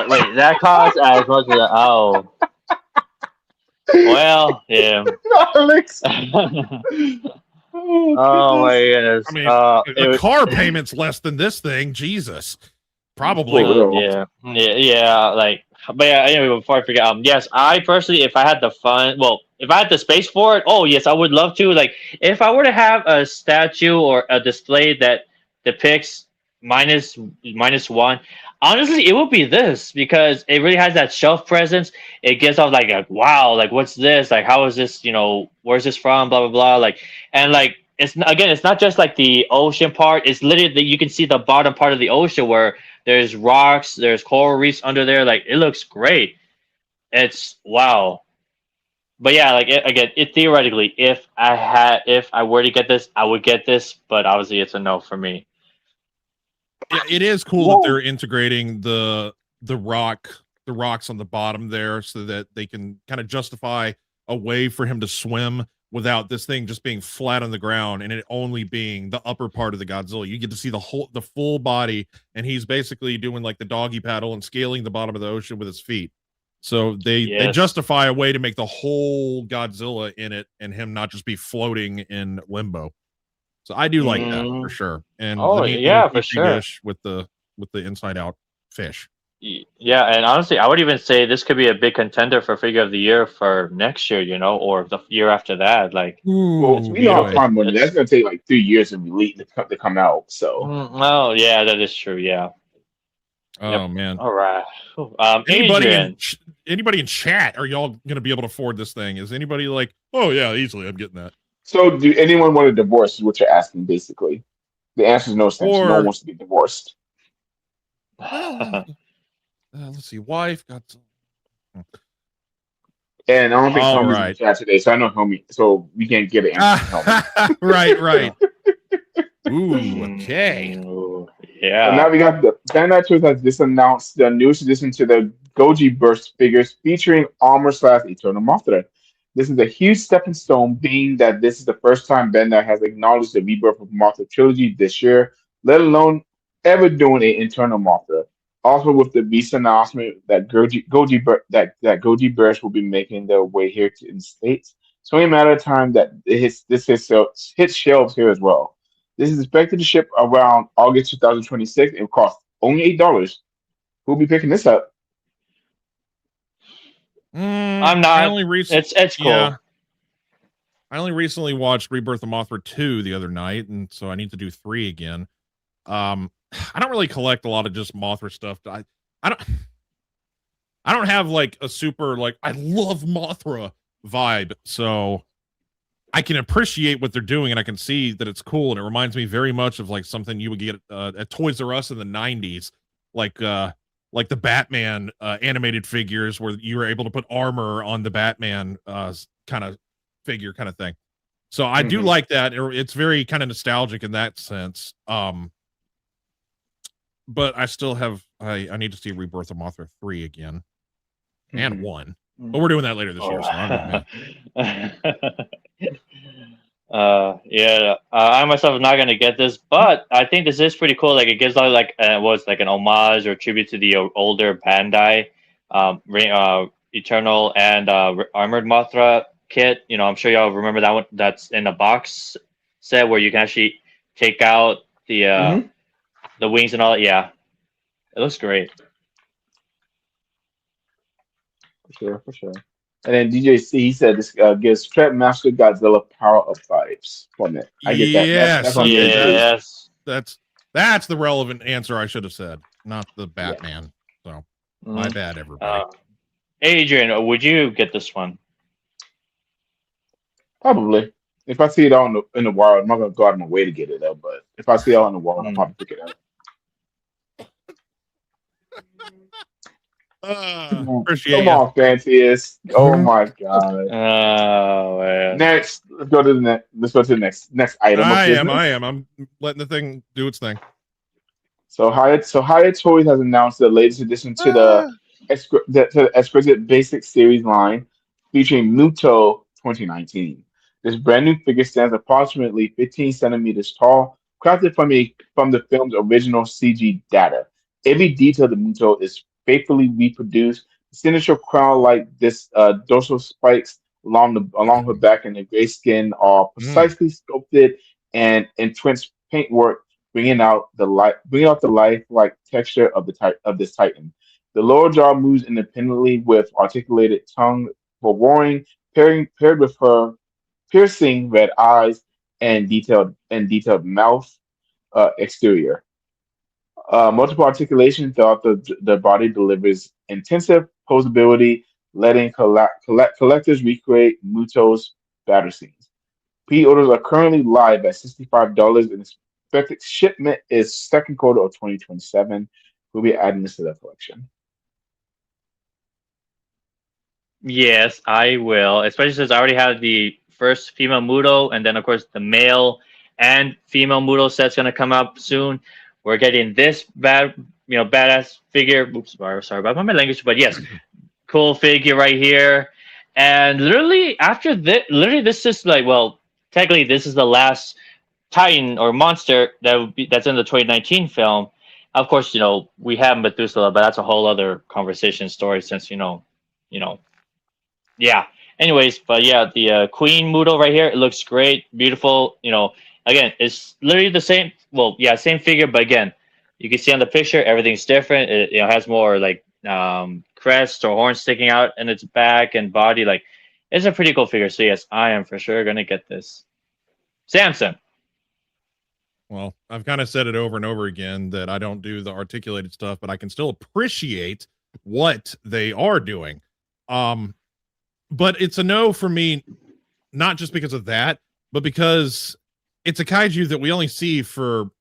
Wait, that costs as much as oh. Well, yeah. Alex. Oh Oh my goodness. I goodness. mean, a It, car payment's less than this thing. Jesus, For probably. real. yeah. Like, but yeah. Anyway, before I forget, yes, I personally, if I had the fun, well, if I had the space for it, oh yes, I would love to. Like, if I were to have a statue or a display that depicts minus one, honestly, it would be this because it really has that shelf presence. It gives off like a wow, like what's this? Like, how is this? Where's this from? Blah blah blah. Like, and like. It's not just like the ocean part. It's literally you can see the bottom part of the ocean where there's rocks, there's coral reefs under there. Like it looks great. It's wow. But yeah, like again, it theoretically, if I were to get this, I would get this. But obviously, it's a no for me. Yeah, it is cool that they're integrating the rocks on the bottom there so that they can kind of justify a way for him to swim without this thing just being flat on the ground and it only being the upper part of the Godzilla. You get to see the full body, and he's basically doing like the doggy paddle and scaling the bottom of the ocean with his feet. So they Yes. justify a way to make the whole Godzilla in it and him not just be floating in limbo. So I do like that for sure. And Oh the neat little yeah, for petri sure. dish with the inside out fish. Yeah, and honestly, I would even say this could be a big contender for figure of the year for next year, or the year after that. Like, Well, Ooh, we know how boy. Prime money. That's it's gonna take like 3 years to release to come out. So oh yeah, that is true. Yeah. Yep. Oh man. All right. Anybody Adrian. in chat, are y'all gonna be able to afford this thing? Is anybody like, oh yeah, easily I'm getting that? so do anyone want a divorce is what you're asking basically. The answer is no sense. No one Or wants to get divorced. well, let's see, wife got some. And I don't think All Helmy's in the right. chat today, so I know Helmy, so we can't get an answer from Helmy. right. Ooh, okay. Mm, So now yeah. we got the Bandai Toys has just announced the newest addition to the Goji Burst figures featuring Armor / Eternal Mothra. This is a huge stepping stone, being that this is the first time Bandai has acknowledged the rebirth of Mothra trilogy this year, let alone ever doing an Internal Mothra. Also, with the recent announcement that Goji Burst will be making their way here in the States, it's only a matter of time that hits shelves here as well. This is expected to ship around August 2026 and cost only $8. Who'll be picking this up? I'm I not. only recently, It's cool. yeah, I only recently watched Rebirth of Mothra 2 the other night, and so I need to do 3 again. I don't really collect a lot of just Mothra stuff. I don't have like a super like I love Mothra vibe, so I can appreciate what they're doing and I can see that it's cool, and it reminds me very much of like something you would get at Toys R Us in the 90s, like the Batman animated figures where you were able to put armor on the Batman kind of figure kind of thing. So I do Mhm. like that. It's very kind of nostalgic in that sense. But I still have I need to see Rebirth of Mothra 3 again and Mhm. 1. But we're doing that later this year, so I don't know. Yeah. I myself am not gonna get this, but I think this is pretty cool. Like it gives out like was like an homage or tribute to the older Bandai, Eternal and Armored Mothra kit. I'm sure y'all remember that one. That's in a box set where you can actually take out Mhm. the wings and all that. Yeah, it looks great. For sure. And then DJC, he said this gives Trap Master Godzilla power up vibes from it. I get that. That's Yes, on there okay, too. Yes. that's the relevant answer I should have said, not the Yeah. Batman. So my bad, Uh, everybody. Adrian, would you get this one? Probably. If I see it on in the wild, I'm not gonna go out of my way to get it though. But if I see it on the wild, I'll Mm. probably pick it up. Come Appreciate you. on, Fantius. Oh my god. Oh man. Next, let's go to the next. Let's go to the next item of business. I am. I'm letting the thing do its thing. So Hyatt Toys has announced the latest addition to the Exquisite Basic series line, featuring Muto 2019. This brand new figure stands approximately 15 centimeters tall, crafted from the film's original CG data. Every detail of the Muto is faithfully reproduced. The signature crown, like this dorsal spikes along her back, and the gray skin are Mm. precisely sculpted and entrenched paintwork bringing out the lifelike texture of this titan. The lower jaw moves independently with articulated tongue for roaring, paired with her piercing red eyes and detailed mouth exterior. Multiple articulation throughout the body delivers intensive posability, letting collectors recreate Muto's battle scenes. Pre-orders are currently live at $65, and expected shipment is second quarter of 2027. We'll be adding this to the collection. Yes, I will. Especially since I already have the first female Muto, and then of course the male and female Muto set's gonna come up soon. We're getting this badass figure. Oops, sorry about my language, but yes, cool figure right here. And literally after this, literally this is like, well, technically this is the last Titan or monster that's in the 2019 film. Of course, we have Methuselah, but that's a whole other conversation story since you know, yeah. Anyways, but yeah, the Queen Muto right here, it looks great, beautiful. Again, it's literally the same. Well, yeah, same figure, but again, you can see on the picture, everything's different. It has more like crest or horns sticking out in its back and body. Like, it's a pretty cool figure. So yes, I am for sure gonna get this. Samson. Well, I've kind of said it over and over again that I don't do the articulated stuff, but I can still appreciate what they are doing. But it's a no for me, not just because of that, but because it's a kaiju that we only see for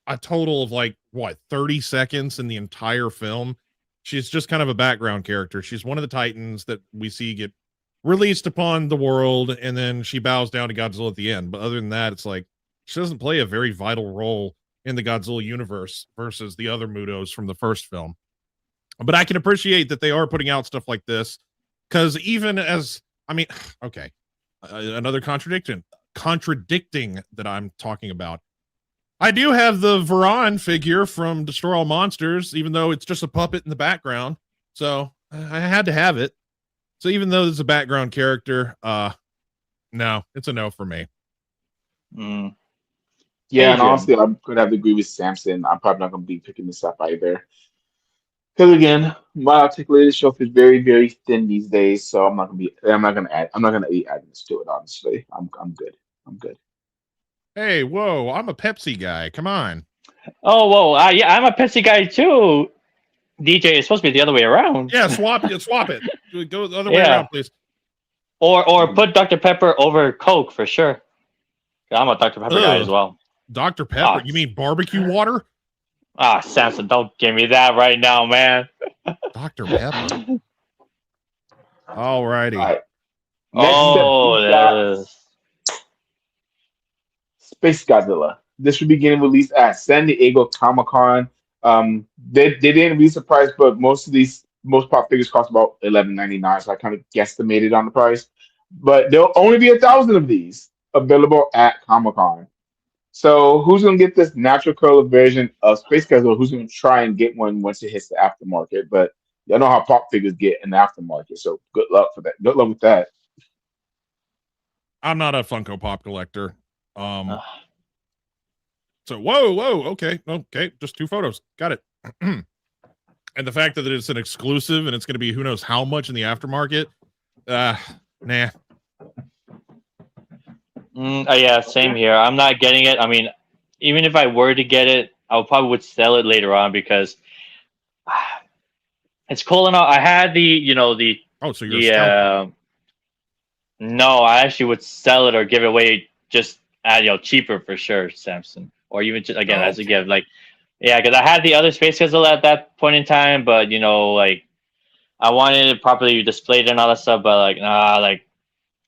a total of 30 seconds in the entire film. She's just kind of a background character. She's one of the Titans that we see get released upon the world, and then she bows down to Godzilla at the end. But other than that, it's like she doesn't play a very vital role in the Godzilla universe versus the other Mutos from the first film. But I can appreciate that they are putting out stuff like this, because even as, okay, another contradicting that I'm talking about. I do have the Varan figure from Destroy All Monsters, even though it's just a puppet in the background. So I had to have it. So even though there's a background character, no, it's a no for me. Mm. Yeah, and Adrian. honestly, I'm gonna have to agree with Samson. I'm probably not gonna be picking this up either. Because again, my articulated shelf is very, very thin these days, so I'm not gonna be adding this to it, honestly. I'm good. I'm good. Hey, whoa, I'm a Pepsi guy. Come on. Oh, whoa. Yeah, I'm a Pepsi guy too. DJ, it's supposed to be the other way around. Yeah, swap it. Go the other way Yeah. around, please. Or put Dr. Pepper over Coke for sure. I'm a Dr. Pepper guy as well. Dr. Pepper? You mean barbecue water? Samson, don't give me that right now, man. Dr. Pepper. Alrighty. All right. Oh, we that got is. Space Godzilla. This will be getting released at San Diego Comic Con. They didn't release the price, but most pop figures cost about $11.99, so I kind of guesstimated on the price. But there'll only be 1,000 of these available at Comic Con. So who's gonna get this natural color version of Space Godzilla? Who's gonna try and get one once it hits the aftermarket? But y'all know how pop figures get in the aftermarket, so good luck for that. Good luck with that. I'm not a Funko Pop collector. So whoa, okay, just 2 photos. Got it. And the fact that it's an exclusive and it's going to be who knows how much in the aftermarket, nah. Yeah, same here. I'm not getting it. I mean, even if I were to get it, I probably would sell it later on because It's cool enough. I had the Oh, so you're a the scalper. no, I actually would sell it or give it away just at cheaper for sure, Samson, or even just again Oh, as a okay. gift. Like yeah, because I had the other Space Gazelle at that point in time, but like I wanted it properly displayed and all that stuff, but like nah, like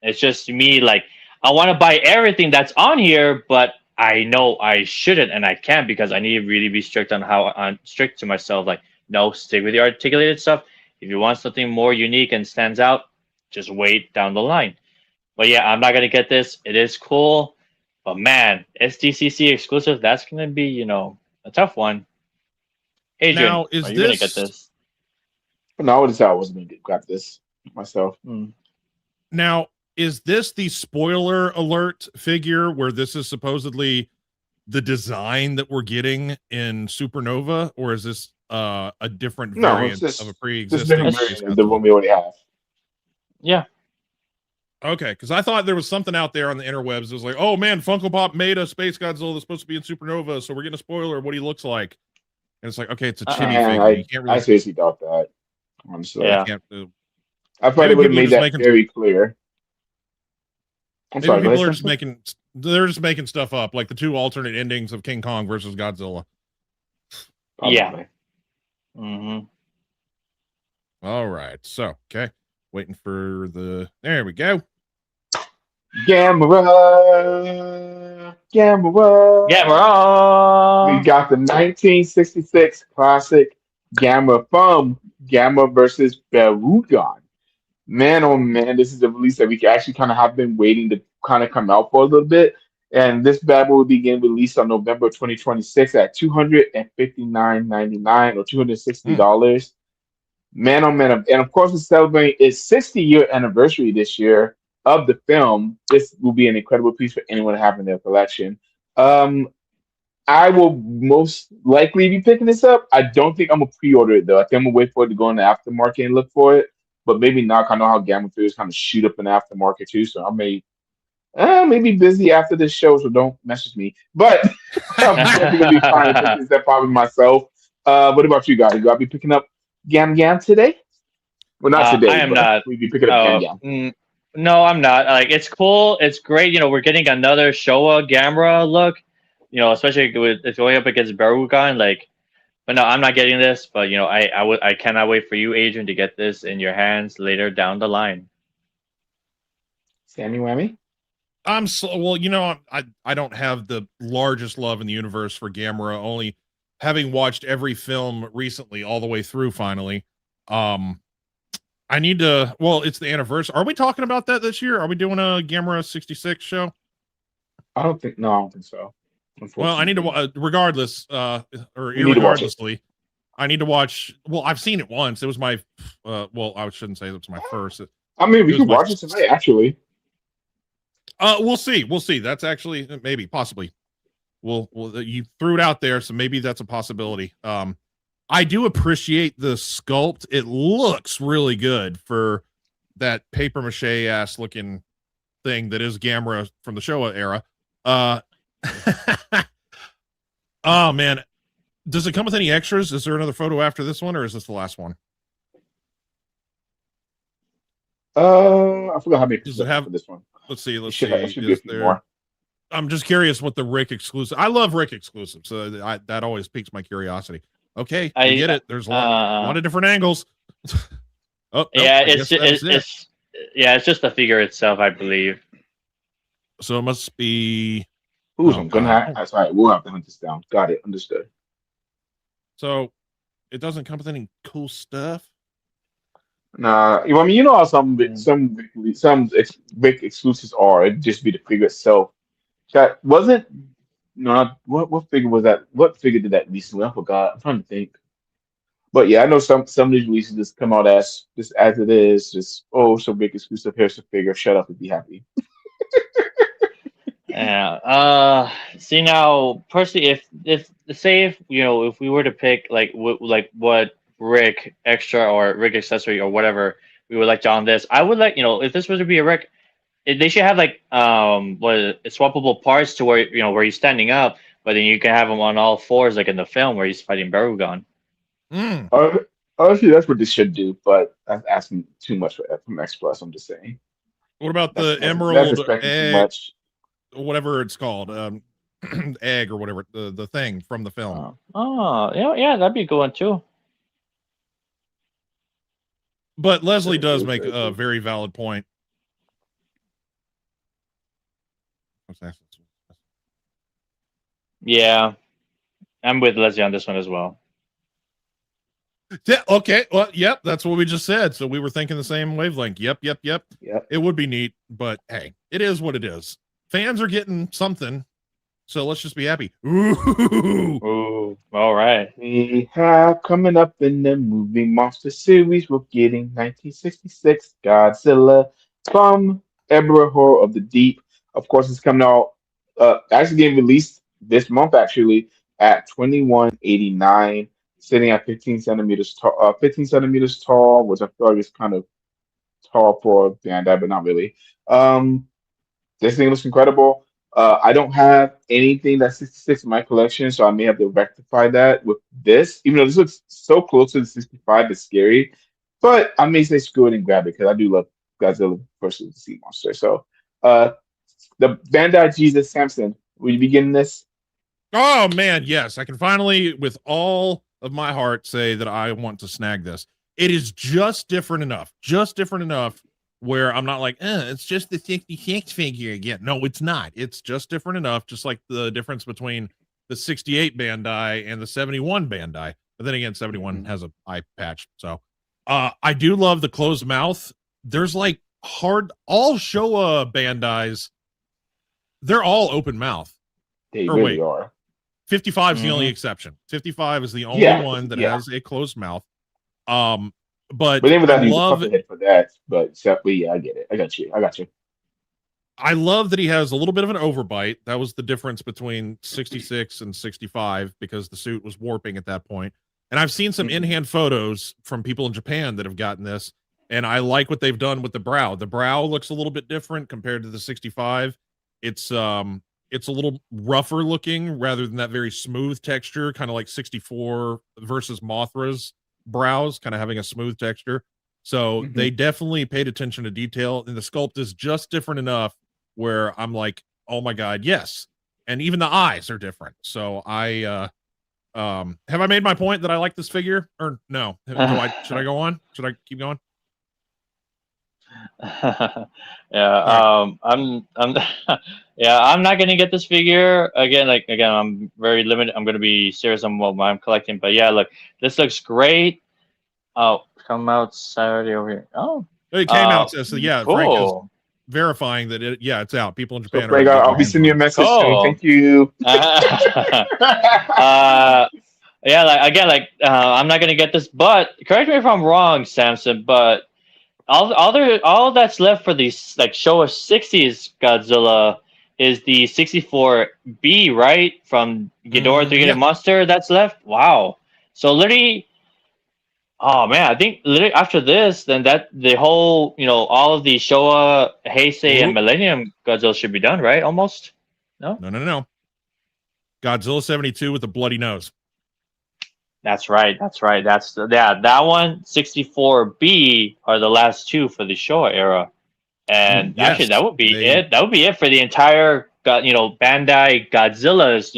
it's just me. Like I want to buy everything that's on here, but I know I shouldn't and I can't because I need to really be strict on how I'm strict to myself. Like no, stick with the articulated stuff. If you want something more unique and stands out, just wait down the line. But yeah, I'm not gonna get this. It is cool, but man, SDCC exclusive. That's gonna be a tough one. Adrian, Now, are is you gonna get this this? But no, I would have said I wasn't going to grab this myself. Hmm. now is this the spoiler alert figure where this is supposedly the design that we're getting in Supernova, or is this a different No, it's variant of a just a different pre-existing It's Space version of the Godzilla? one we already have. yeah. Okay, because I thought there was something out there on the interwebs that was like, oh man, Funko Pop made a Space Godzilla that's supposed to be in Supernova, so we're getting a spoiler of what he looks like. And it's like, okay, it's a chibi And figure. You can't I really, seriously doubt that. Honestly, you Yeah. can't. I thought they Maybe would have people are made just that making. very clear. I'm Maybe sorry. Go ahead, people are just Samson. making. They're just making stuff up, like the two alternate endings of King Kong versus Godzilla. Yeah. Probably. Hmm. All right, so okay, waiting for the. There we go. Gamera, Gamera. We Gamera. got the 1966 classic Gamma from Gamma versus Barugon. Man, oh man, this is a release that we actually kind of have been waiting to kind of come out for a little bit. And this bad boy will begin released on November 2026 at $259.99 or Hmm. $260. Man, oh man, and of course, we're celebrating its 60-year anniversary this year of the film. This will be an incredible piece for anyone to have in their collection. Um, I will most likely be picking this up. I don't think I'm gonna pre-order it though. I think I'm gonna wait for it to go in the aftermarket and look for it. But maybe not. I know how Gamma figures kind of shoot up in the aftermarket too. So I may be busy after this show, so don't message me. But I'm definitely gonna be trying to pick this up probably myself. What about you guys? You gotta be picking up Gam today? Well, not I today, am but not. we'd be picking up Gam. No, I'm not. Like, it's cool. It's great. We're getting another Showa Gamera look. Especially with it's going up against Barugan. Like, but no, I'm not getting this. But I cannot wait for you, Adrian, to get this in your hands later down the line. Sammy Whammy? I'm so well, I don't have the largest love in the universe for Gamera, only having watched every film recently all the way through finally. I need to it's the anniversary. Are we talking about that this year? Are we doing a Gamera 66 show? I don't think. No, I don't think so. Well, I need Unfortunately, to regardless or we need to watch it. irregardlessly, I need to watch. Well, I've seen it once. It was my I shouldn't say it was my first. I mean, It we was can my watch it tonight. Actually, we'll see. We'll see. That's actually maybe possibly. Well, you threw it out there, so maybe that's a possibility. I do appreciate the sculpt. It looks really good for that paper mache ass looking thing that is Gamera from the Showa era. Oh man, does it come with any extras? Is there another photo after this one, or is this the last one? I forgot how many Does pieces it I put have? for this one. Let's see. It should be a Is few there? more. I'm just curious what the Rick exclusive. I love Rick exclusives, so that always piques my curiosity. Okay, we get it. There's a lot of different angles. Oh nope, Yeah, I guess that is it. it's just the figure itself, I believe. So it must be. Ooh, Oh, I'm gonna God. have. That's right. We'll have to hunt this down. Got it. Understood. So it doesn't come with any cool stuff. Nah, I mean, how some big exclusives are. It'd just be the figure itself. That wasn't. No, what figure was that? What figure did that recently? I forgot. I'm trying to think. But yeah, I know some of these releases just come out as just as it is. Just so big exclusive. Here's the figure. Shut up and be happy. Yeah. See now, personally, if we were to pick like what Rick extra or Rick accessory or whatever we would like to on this, I would like if this was to be a Rick, they should have like swappable parts to where where he's standing up, but then you can have him on all fours like in the film where he's fighting Barugan. Mm. Honestly, that's what they should do, but that's asking too much from X Plus. I'm just saying. What about the That's Emerald expecting too Egg, much. whatever it's called, egg or whatever, the thing from the film? Yeah, that'd be a good one too. But Leslie does Very make true, a very true. very valid point. Yeah, I'm with Leslie on this one as well. Yeah, okay. Well, yep, that's what we just said. So we were thinking the same wavelength. Yep. Yep. It would be neat, but hey, it is what it is. Fans are getting something, so let's just be happy. Ooh. Ooh, all right. We have coming up in the movie monster series. We're getting 1966 Godzilla from Emperor Horror of the Deep. Of course, it's coming out. Actually, getting released this month. Actually, at 21.89, sitting at 15 centimeters tall. 15 centimeters tall, which I feel like is kind of tall for Bandai, but not really. Um, this thing looks incredible. I don't have anything that's 66 in my collection, so I may have to rectify that with this. Even though this looks so close to the 65, it's scary. But I may say screw it and grab it because I do love Godzilla versus the Sea Monster. So, uh, the Bandai Jesus Samson, will you be getting this? Oh man, yes, I can finally, with all of my heart, say that I want to snag this. It is just different enough where I'm not like, it's just the 66 figure again. No, it's not. It's just different enough, just like the difference between the 68 Bandai and the 71 Bandai. But then again, 71 has a eye patch. So I do love the closed mouth. There's like all Showa Bandais, they're all open mouth. They Or really wait. are. 55 is the only exception. 55 is the only one that has a closed mouth. But then without I using love Puppet for that. But yeah, I get it. I got you. I love that he has a little bit of an overbite. That was the difference between 66 and 65 because the suit was warping at that point. And I've seen some in-hand photos from people in Japan that have gotten this, and I like what they've done with the brow. The brow looks a little bit different compared to the 65. It's a little rougher looking rather than that very smooth texture, kind of like 64 versus Mothra's brows, kind of having a smooth texture. So they definitely paid attention to detail, and the sculpt is just different enough where I'm like, oh my God, yes. And even the eyes are different. So have I made my point that I like this figure or no? Should I go on? Should I keep going? I'm yeah, I'm not gonna get this figure again. I'm very limited. I'm gonna be serious on what I'm collecting, but yeah, look, this looks great. Oh, come out Saturday over here. Oh, It came out, so yeah, cool. Frank is verifying that it's out. People in Japan So, Frank, I'll be sending you a message soon. Thank you. Yeah, I'm not gonna get this, but correct me if I'm wrong, Samson, but all that's left for these like Showa 60s Godzilla is the 64B, right? From Ghidorah 3-Headed Monster that's left. Wow. So literally, oh man, I think literally after this, then that the whole, all of the Showa, Heisei, and Millennium Godzilla should be done, right? Almost. No. Godzilla 72 with a bloody nose. That's right. That one, 64B are the last two for the Showa era. And actually that would be it. That would be it for the entire Bandai Godzillas,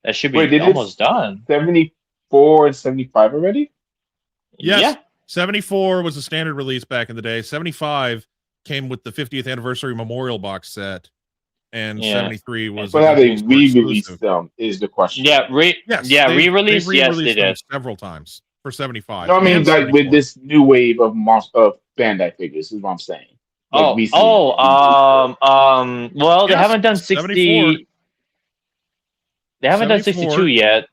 that should be almost done. 74 and 75 already? Yes. Yeah. 74 was a standard release back in the day. 75 came with the 50th anniversary memorial box set. And 73 was. But how they re-released them is the question. Yeah, re-release. Yes, they did several times for 75. No, I mean, like with this new wave of Bandai figures, is what I'm saying. Well, they haven't done 60. 74. They haven't done 62 yet.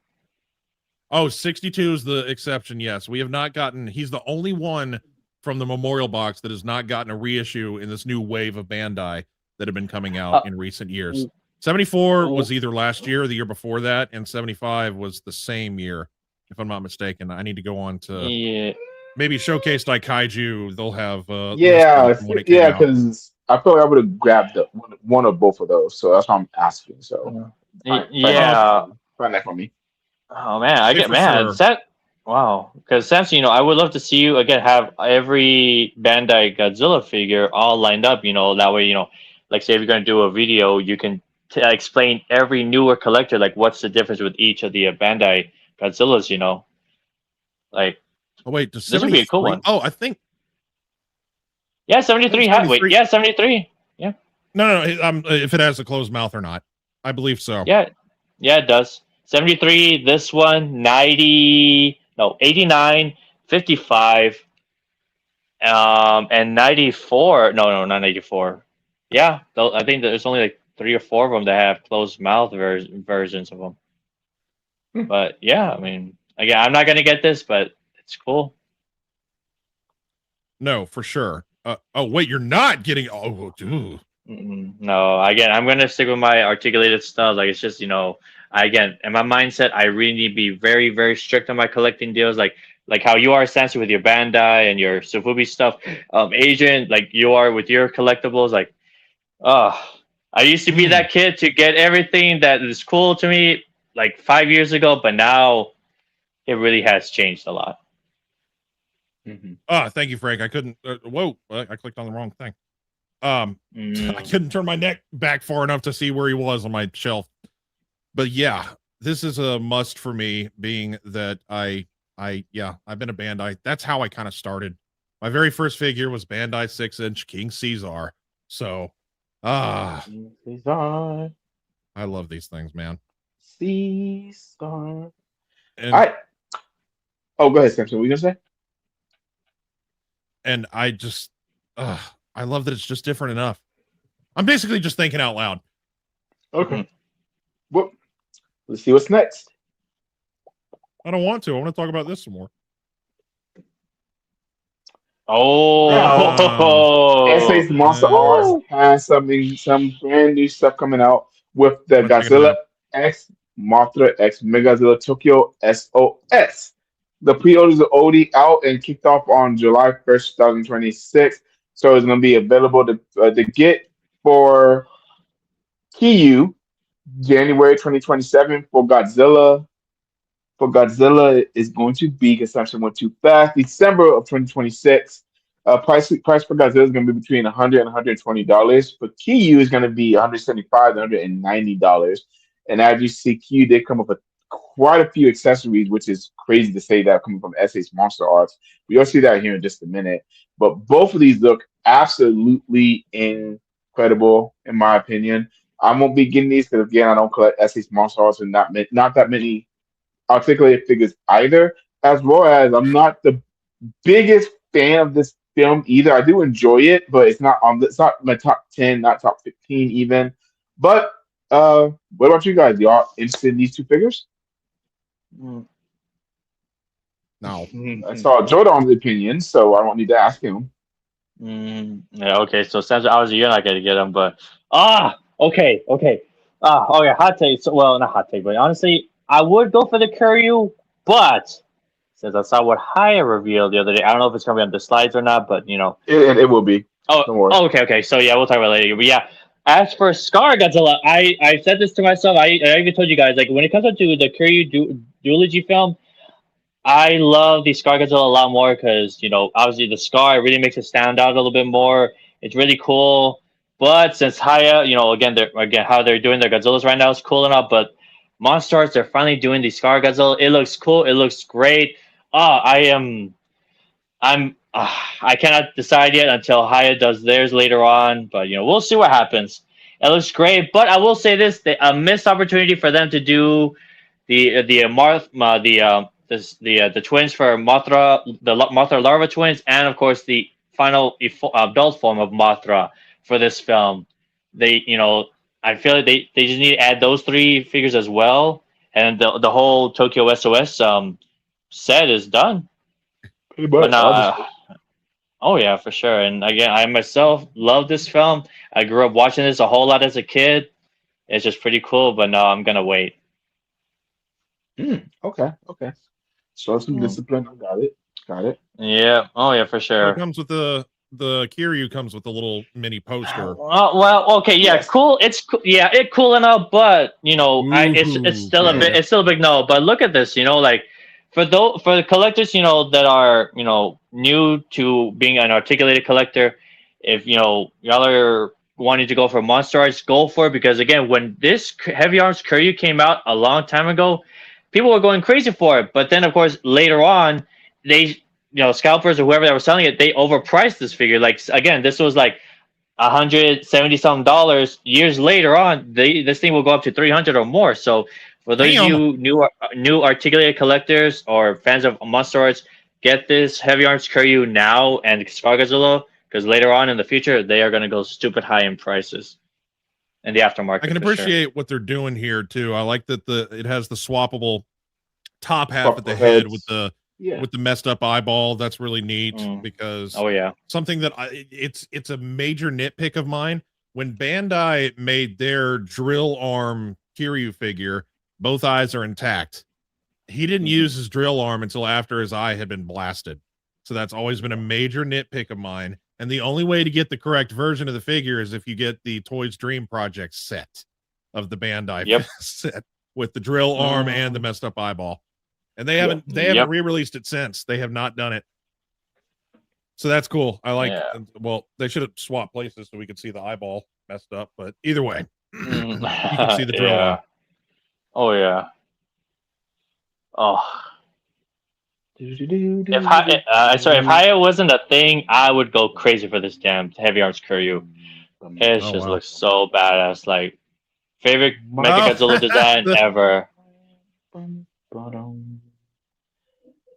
Oh, 62 is the exception. Yes, we have not gotten. He's the only one from the memorial box that has not gotten a reissue in this new wave of Bandai that have been coming out in recent years. 74 was either last year or the year before that, and 75 was the same year, if I'm not mistaken. I need to go on to maybe Showcase like Kaiju. They'll have because I feel like I would have grabbed one or both of those, so that's why I'm asking. So find that for me. Oh man, Wow. Because Samson, I would love to see you again have every Bandai Godzilla figure all lined up. That way, like say if you're gonna do a video, you can explain every newer collector, like what's the difference with each of the Bandai Godzillas. Like Oh wait, does this would be a cool 73? one. Oh, I think Yeah, 73. 73. Yeah, 73. Yeah, No. If it has a closed mouth or not, I believe so. yeah, yeah. It does. 73. This one 90. No, 89, 55. And 94. No, not 94. Yeah, I think there's only like 3 or 4 of them that have closed mouth versions of them. But yeah, I mean, again, I'm not gonna get this, but it's cool. No, for sure. Oh wait, you're not getting. Oh, dude. No, again, I'm gonna stick with my articulated stuff. Like it's just again, in my mindset, I really need to be very, very strict on my collecting deals. Like how you are, Sansa, with your Bandai and your Sofubi stuff. Agent, like you are with your collectibles. Like, I used to be that kid to get everything that is cool to me like 5 years ago, but now it really has changed a lot. Thank you, Frank. I couldn't. Whoa, I clicked on the wrong thing. I couldn't turn my neck back far enough to see where he was on my shelf. But yeah, this is a must for me, being that I've been a Bandai. That's how I kind of started. My very first figure was Bandai 6-inch King Caesar. So, Caesar. I love these things, man. Caesar. And, All right. Oh, go ahead, Samson. What were you gonna say? and I just, I love that it's just different enough. I'm basically just thinking out loud. Okay. Well, let's see what's next. I don't want to. I want to talk about this some more. SA's Monster Arts has some brand new stuff coming out with the Godzilla X Mothra X Megazilla Tokyo SOS. The pre-orders are already out and kicked off on July 1st, 2026. So it's going to be available to get for Kiyu January 2027 for Godzilla. For Godzilla is going to be, consumption went too fast, December of 2026. Price for Godzilla is going to be between $100 and $120. For Kiyu is going to be $175 to $190. And as you see, Kiyu did come up with quite a few accessories, which is crazy to say that coming from SA's Monster Arts. We'll see that here in just a minute. But both of these look absolutely incredible, in my opinion. I won't be getting these because, again, I don't collect SA's Monster Arts and not that many articulated figures either, as well as I'm not the biggest fan of this film either. I do enjoy it, but it's not my top 10, not top 15 even. But what about you guys? Y'all interested in these two figures? No. I saw Jordan's opinion, so I don't need to ask him. Yeah, okay, so Samson, obviously you're not gonna get them, but okay. Hot take. So, well, not hot take, but honestly, I would go for the Kiryu, but since I saw what Haya revealed the other day, I don't know if it's gonna be on the slides or not, but it will be. Don't worry. Okay. So yeah, we'll talk about it later. But yeah, as for Scar Godzilla, I said this to myself. I even told you guys, like, when it comes to the Kiryu duology film, I love the Scar Godzilla a lot more because obviously the Scar really makes it stand out a little bit more. It's really cool. But since Haya, again how they're doing their Godzillas right now is cool enough. But Monster Arts, they're finally doing the Scar Godzilla. It looks cool. It looks great. I cannot decide yet until Haya does theirs later on. But we'll see what happens. It looks great. But I will say this: a missed opportunity for them to do the twins for Mothra, the Mothra larva twins, and of course the final adult form of Mothra for this film. I feel like they just need to add those 3 figures as well, and the whole Tokyo SOS set is done. Pretty much. Oh yeah, for sure. And again, I myself love this film. I grew up watching this a whole lot as a kid. It's just pretty cool. But no, I'm gonna wait. Okay. Show some discipline. Got it. Yeah. Oh yeah, for sure. It comes with the Kiryu comes with a little mini poster. Well, okay, yeah, yes. Cool. It's cool. Yeah, it's cool enough, but it's still a big no. But look at this, for the collectors, that are new to being an articulated collector, if y'all are wanting to go for monster arts, go for it, because again, when this Heavy Arms Kuryu came out a long time ago, people were going crazy for it. But then, of course, later on, they scalpers or whoever that was selling it, they overpriced this figure. Like again, this was like $170 some. Years later on, this thing will go up to 300 or more. So for those of Damn. you new articulated collectors or fans of monster arts, get this Heavy Arms Kuryu now and Scar Godzilla, because later on in the future they are going to go stupid high in prices in the aftermarket. I can appreciate what they're doing here too. I like that it has the swappable top half at the head with the messed up eyeball. That's really neat because something that it's a major nitpick of mine. When Bandai made their drill arm Kiryu figure, both eyes are intact. He didn't use his drill arm until after his eye had been blasted. So that's always been a major nitpick of mine. And the only way to get the correct version of the figure is if you get the Toys Dream Project set of the Bandai set with the drill arm and the messed up eyeball. And they haven't re-released it since. They have not done it. So that's cool. I like well, they should have swapped places so we could see the eyeball messed up, but either way, you can see the drill arm. Oh yeah. Oh. If Haya wasn't a thing, I would go crazy for this damn Heavy Arms Kuryu. It just looks so badass. Like, favorite Mechagodzilla design ever.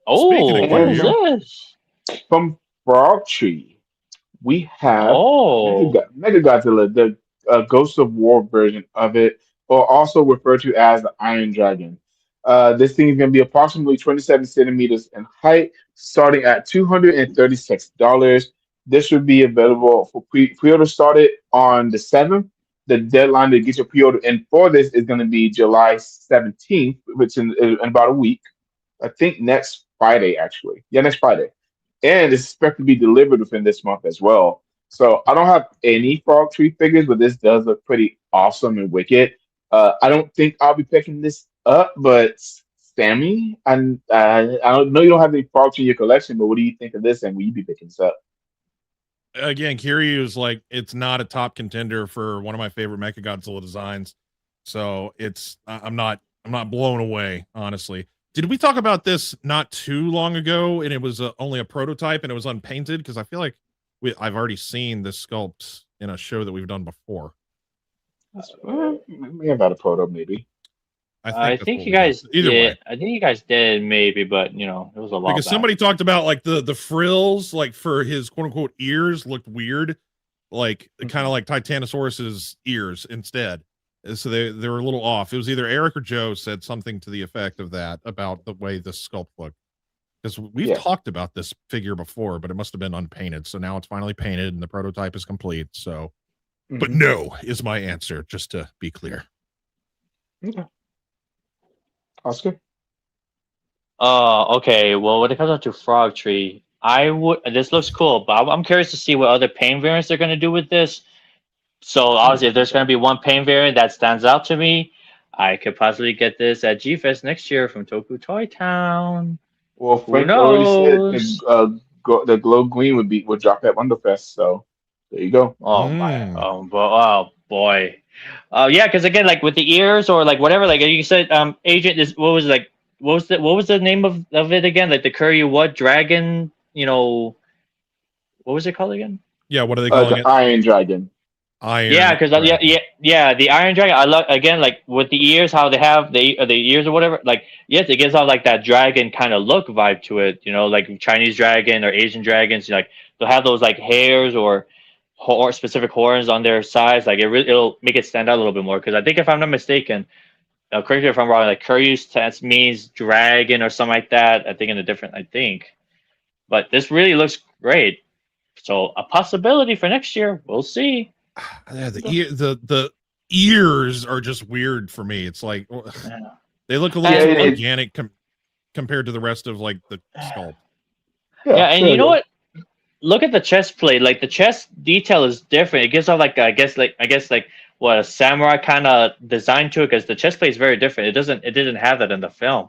Oh, what is this? From Frog Tree, we have Mechagodzilla, the Ghost of War version of it, or also referred to as the Iron Dragon. This thing is going to be approximately 27 centimeters in height, starting at $236. This should be available for pre-order started on the 7th. The deadline to get your pre-order in for this is going to be July 17th, which in about a week. I think next Friday, actually. Yeah, next Friday. And it's expected to be delivered within this month as well. So I don't have any Frog Tree figures, but this does look pretty awesome and wicked. I don't think I'll be picking this up, but Sammy, and I don't know you don't have any Frog Tree in your collection, but what do you think of this, and will you be picking this up? Again, Kiryu is like, it's not a top contender for one of my favorite Mechagodzilla designs. So I'm not blown away, honestly. Did we talk about this not too long ago, and it was only a prototype and it was unpainted? Because I feel like I've already seen this sculpt in a show that we've done before. Maybe about a proto, maybe. I think you guys did. I think you guys did, maybe, but it was a lot. Because somebody talked about like the frills, like for his quote unquote ears, looked weird, like kind of like Titanosaurus's ears instead. So they were a little off. It was either Eric or Joe said something to the effect of that about the way the sculpt looked. Because we've talked about this figure before, but it must have been unpainted. So now it's finally painted and the prototype is complete. So, but no is my answer, just to be clear. Okay. Oscar? Okay. Well, when it comes down to Frog Tree, this looks cool, but I'm curious to see what other paint variants they're going to do with this. So obviously, if there's going to be one paint variant that stands out to me, I could possibly get this at G-Fest next year from Toku Toy Town. Well, Frank already said the glow green would drop at Wonderfest, so there you go. Oh boy. Yeah, because again, like with the ears or like whatever, like you said, Agent is what was the name of it again? Like the Kuryu dragon? What was it called again? Yeah, what are they calling it? The Iron Dragon. Yeah, because the Iron Dragon. I love again, like with the ears, how they have the ears or whatever. Like, yes, it gives off like that dragon kind of look vibe to it. Like Chinese dragon or Asian dragons. Like they'll have those like hairs or specific horns on their sides. Like it'll make it stand out a little bit more. Because I think if I'm not mistaken, correct me if I'm wrong. Like Kuryu's means dragon or something like that. I think. But this really looks great. So a possibility for next year. We'll see. Yeah, the ears are just weird for me. It's like they look a little too organic compared to the rest of like the sculpt. Yeah, and you know what? Look at the chest plate. Like the chest detail is different. It gives off like I guess what a samurai kind of design to it, because the chest plate is very different. It didn't have that in the film.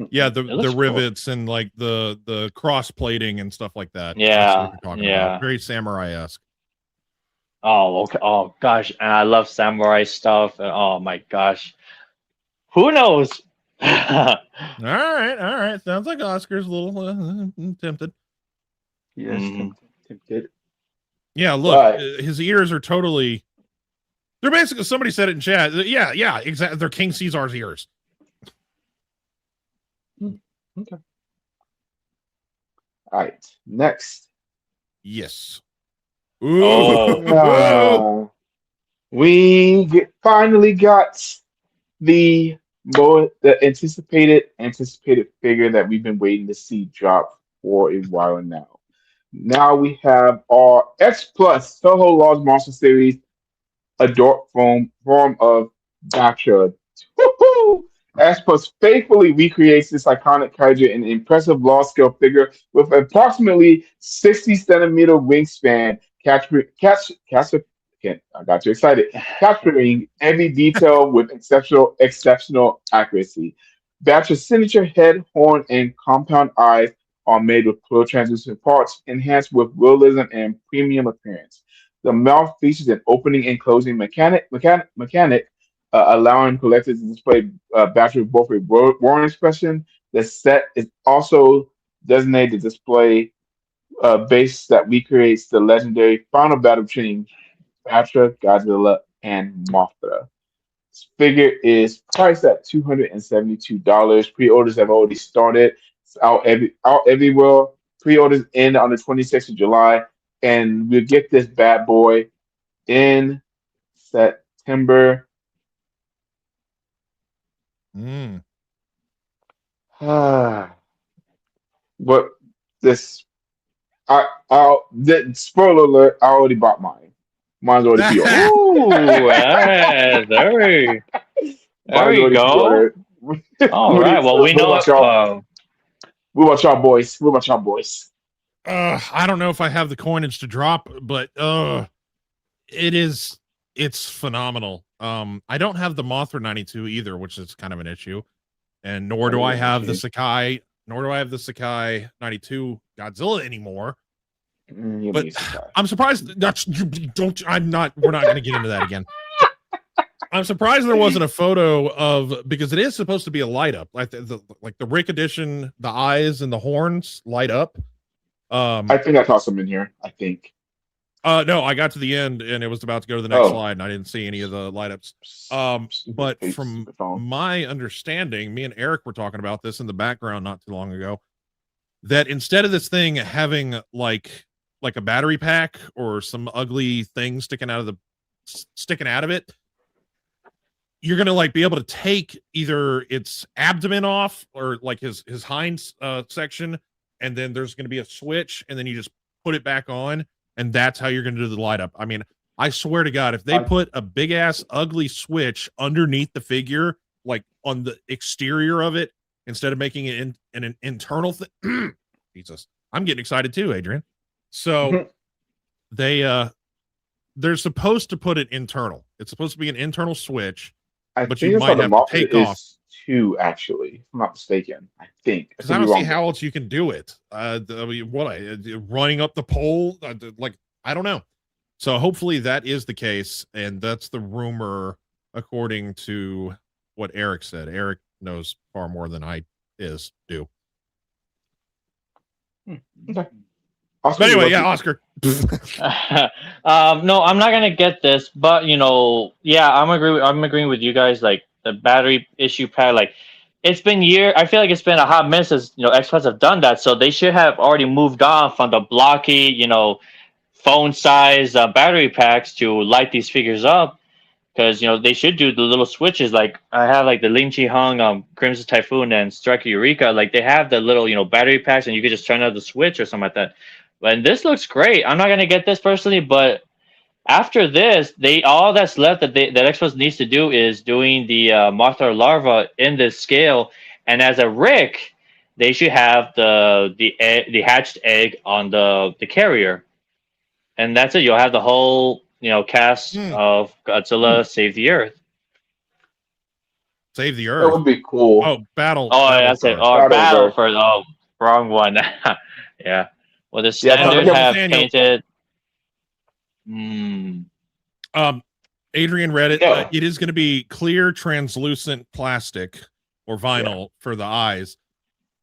Yeah, It the looks cool. rivets and like the cross plating and stuff like that. Yeah, That's what you're talking yeah. about. Very samurai-esque. Oh, okay. Oh gosh, and I love samurai stuff. And oh my gosh, who knows? All right. Sounds like Oscar's a little tempted. Yes, Mhm. tempted. Yeah, look, But his ears are totally. They're basically, somebody said it in chat. Yeah, exactly. They're King Caesar's ears. okay. All right. Next. Yes. Oh. Ooh. Finally got the the anticipated figure that we've been waiting to see drop for a while now. Now we have our X Plus Toho Laws Monster Series adult form of Gotcha. Woohoo! X Plus faithfully recreates this iconic kaiju in an impressive law scale figure with approximately 60 centimeter wingspan, I got you excited, capturing every detail with exceptional accuracy. Batch's signature head, horn, and compound eyes are made with clear translucent parts, enhanced with realism and premium appearance. The mouth features an opening and closing mechanic allowing collectors to display Batch with both a roaring expression. The set is also designated to display base that recreates the legendary final battle between Batra, Godzilla, and Mothra. This figure is priced at $272. Pre-orders have already started. It's out everywhere. Pre-orders end on the 26th of July, and we'll get this bad boy in September. Mm. But this, spoiler alert, I already bought mine. Mine's already pre-ordered. Ooh, there Mine's we already go. pre-ordered. All right. Well, we What know. about y'all? What about y'all boys? What about y'all boys? I don't know if I have the coinage to drop, but it's phenomenal. I don't have the Mothra 92 either, which is kind of an issue. And nor do I have the Sakai 92 Godzilla anymore. But I'm surprised we're not going to get into that again. I'm surprised there wasn't a photo of, because it is supposed to be a light up, like the Rick edition, the eyes and the horns light up. I think I tossed them in here. I think. No, I got to the end and it was about to go to the next slide and I didn't see any of the light ups. But from my understanding, me and Eric were talking about this in the background not too long ago, that instead of this thing having like a battery pack or some ugly thing sticking out of it, you're gonna like be able to take either its abdomen off or like his hind section, and then there's gonna be a switch, and then you just put it back on, and that's how you're gonna do the light up. I mean, I swear to God, if they put a big ass ugly switch underneath the figure, like on the exterior of it, instead of making it an internal thing, Jesus, I'm getting excited too, Adrian. So they're supposed to put it internal. It's supposed to be an internal switch. But you might have to take off two, actually, if I'm not mistaken. I think because I don't see how else you can do it. Running up the pole, like I don't know. So hopefully that is the case, and that's the rumor according to what Eric said. Eric knows far more than I do. Okay. But anyway, yeah, Oscar. No, I'm not gonna get this, but yeah, I'm agreeing with you guys. Like the battery issue pad, like it's been years. I feel like it's been a hot minute since X-Plus have done that, so they should have already moved on from the blocky, phone size battery packs to light these figures up. Because they should do the little switches. Like I have like the Ling Chi Hung, Crimson Typhoon, and Striker Eureka. Like they have the little battery packs, and you could just turn out the switch or something like that. And this looks great. I'm not gonna get this personally, but after this, all that's left that Xbox needs to do is doing the Mothra larva in this scale. And as a Rick, they should have the hatched egg on the carrier, and that's it. You'll have the whole cast of Godzilla Save the Earth. Save the That Earth. would be cool. Oh, Battle. Oh, Battle that's it. for Earth. Oh, Battle Battle Earth. for wrong one. Yeah. Well, the Yeah, 'cause standard I have Nathaniel. painted. Hmm. Adrian read it. Yeah. It is going to be clear, translucent plastic or vinyl for the eyes.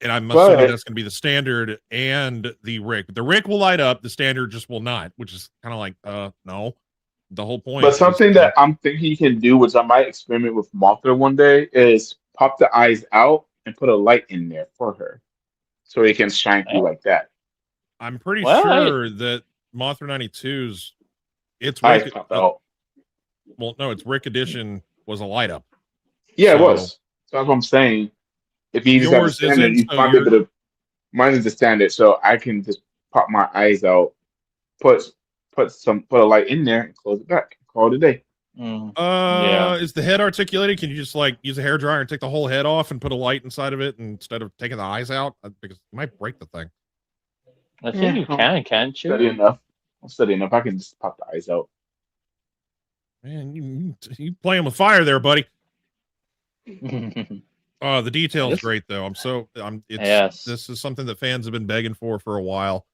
And I'm assuming But that's going to be the standard and the Rick. The Rick will light up. The standard just will not, which is kind of like, no. The whole point but is something to, that I'm thinking you can do, which I might experiment with Mothra one day, is pop the eyes out and put a light in there for her, so it can shine through like that. I'm pretty Well, sure that Mothra 92's it's Eyes Rick. pop out. Well, no, it's Rick Edition was a light up. Yeah, it So was. So that's what I'm saying. If you just have the yours standard, isn't. you So might be you're, able to. Mine is the standard, so I can just pop my eyes out, put put a light in there, and close it back. Call it a day. Yeah. is the head articulated? Can you just like use a hairdryer and take the whole head off and put a light inside of it instead of taking the eyes out? Because you might break the thing. I think you can, can't Steady you? enough. I'm steady enough. I can just pop the eyes out. Man, you playing with fire there, buddy. The detail is Yes. great though. Yes. This is something that fans have been begging for a while.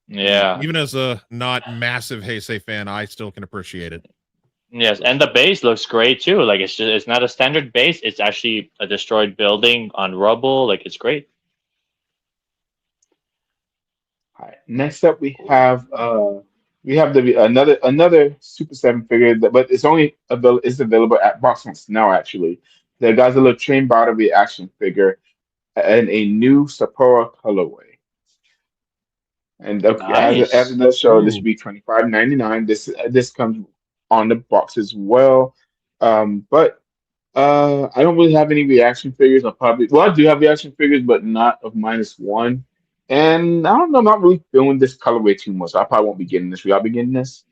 Yeah. Even as a not massive Heisei fan, I still can appreciate it. Yes, and the base looks great too. Like it's not a standard base. It's actually a destroyed building on rubble. Like it's great. All right. Next up, we have the another Super Seven figure, but it's only available at Box Hunts now. Actually, the Godzilla Train Battle Reaction figure and a new Sapporo colorway. And as it does show, this Ooh. will be $25.99. This comes on the box as well. But I don't really have any reaction figures. I do have reaction figures, but not of -1. And I don't know, I'm not really feeling this colorway too much. I probably won't be getting this. Will y'all be getting this?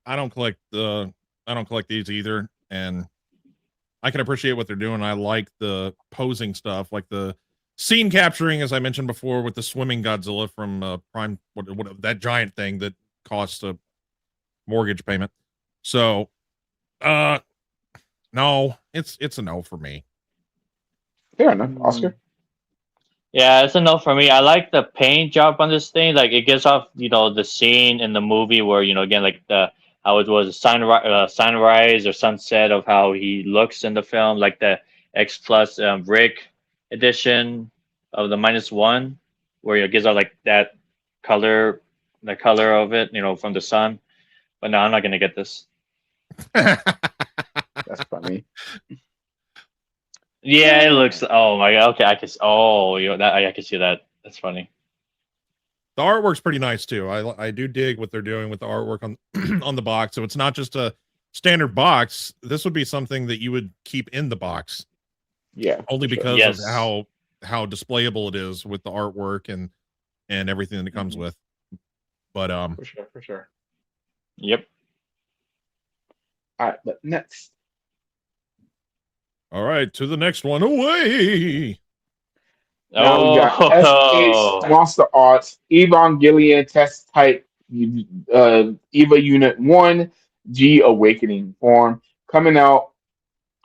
I don't collect these either, and I can appreciate what they're doing. I like the posing stuff, like the scene capturing, as I mentioned before, with the swimming Godzilla from Prime, what that giant thing that costs a mortgage payment. So, no, it's a no for me. Fair enough, Oscar. Yeah, it's a no for me. I like the paint job on this thing. Like it gives off, the scene in the movie where again like the how it was sunrise or sunset of how he looks in the film, like the X Plus Rick edition of the -1, where it gives out like that color, the color of it, from the sun. But no, I'm not gonna get this. That's funny. Yeah, it looks. Oh my god. Okay, I can. Oh, I can see that. That's funny. The artwork's pretty nice too. I do dig what they're doing with the artwork on on the box. So it's not just a standard box. This would be something that you would keep in the box. Yeah. Only for sure. because Yes. of how displayable it is with the artwork and everything that it comes with. But For sure. Yep. All right, but next. all right, to the next one. Away. Now we got Oh. SH Monster Arts Evangelion Test Type EVA Unit 1 G Awakening form coming out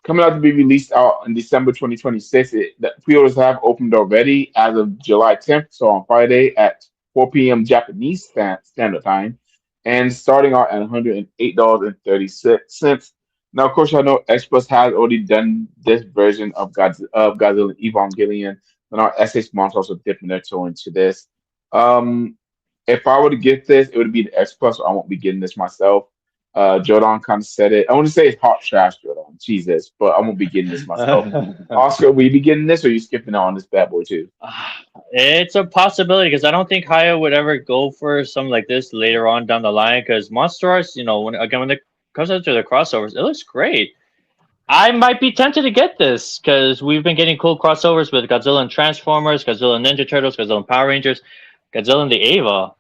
to be released out in December 2026. The pre-orders have opened already as of July 10th, so on Friday at 4 p.m. Japanese standard time, and starting out at $108.36. Now, of course, I know X Plus has already done this version of Godzilla Evangelion, and our SH Monster also dipping their toe into this. If I were to get this, it would be the X Plus. So I won't be getting this myself. Jordan kind of said it. I want to say it's hot trash, Jordan. Jesus, but I won't be getting this myself. Oscar, will you be getting this, or are you skipping out on this bad boy too? It's a possibility because I don't think Haya would ever go for something like this later on down the line. Because Monster Arts, when it comes out to the crossovers, it looks great. I might be tempted to get this because we've been getting cool crossovers with Godzilla and Transformers, Godzilla and Ninja Turtles, Godzilla and Power Rangers, Godzilla and the Ava.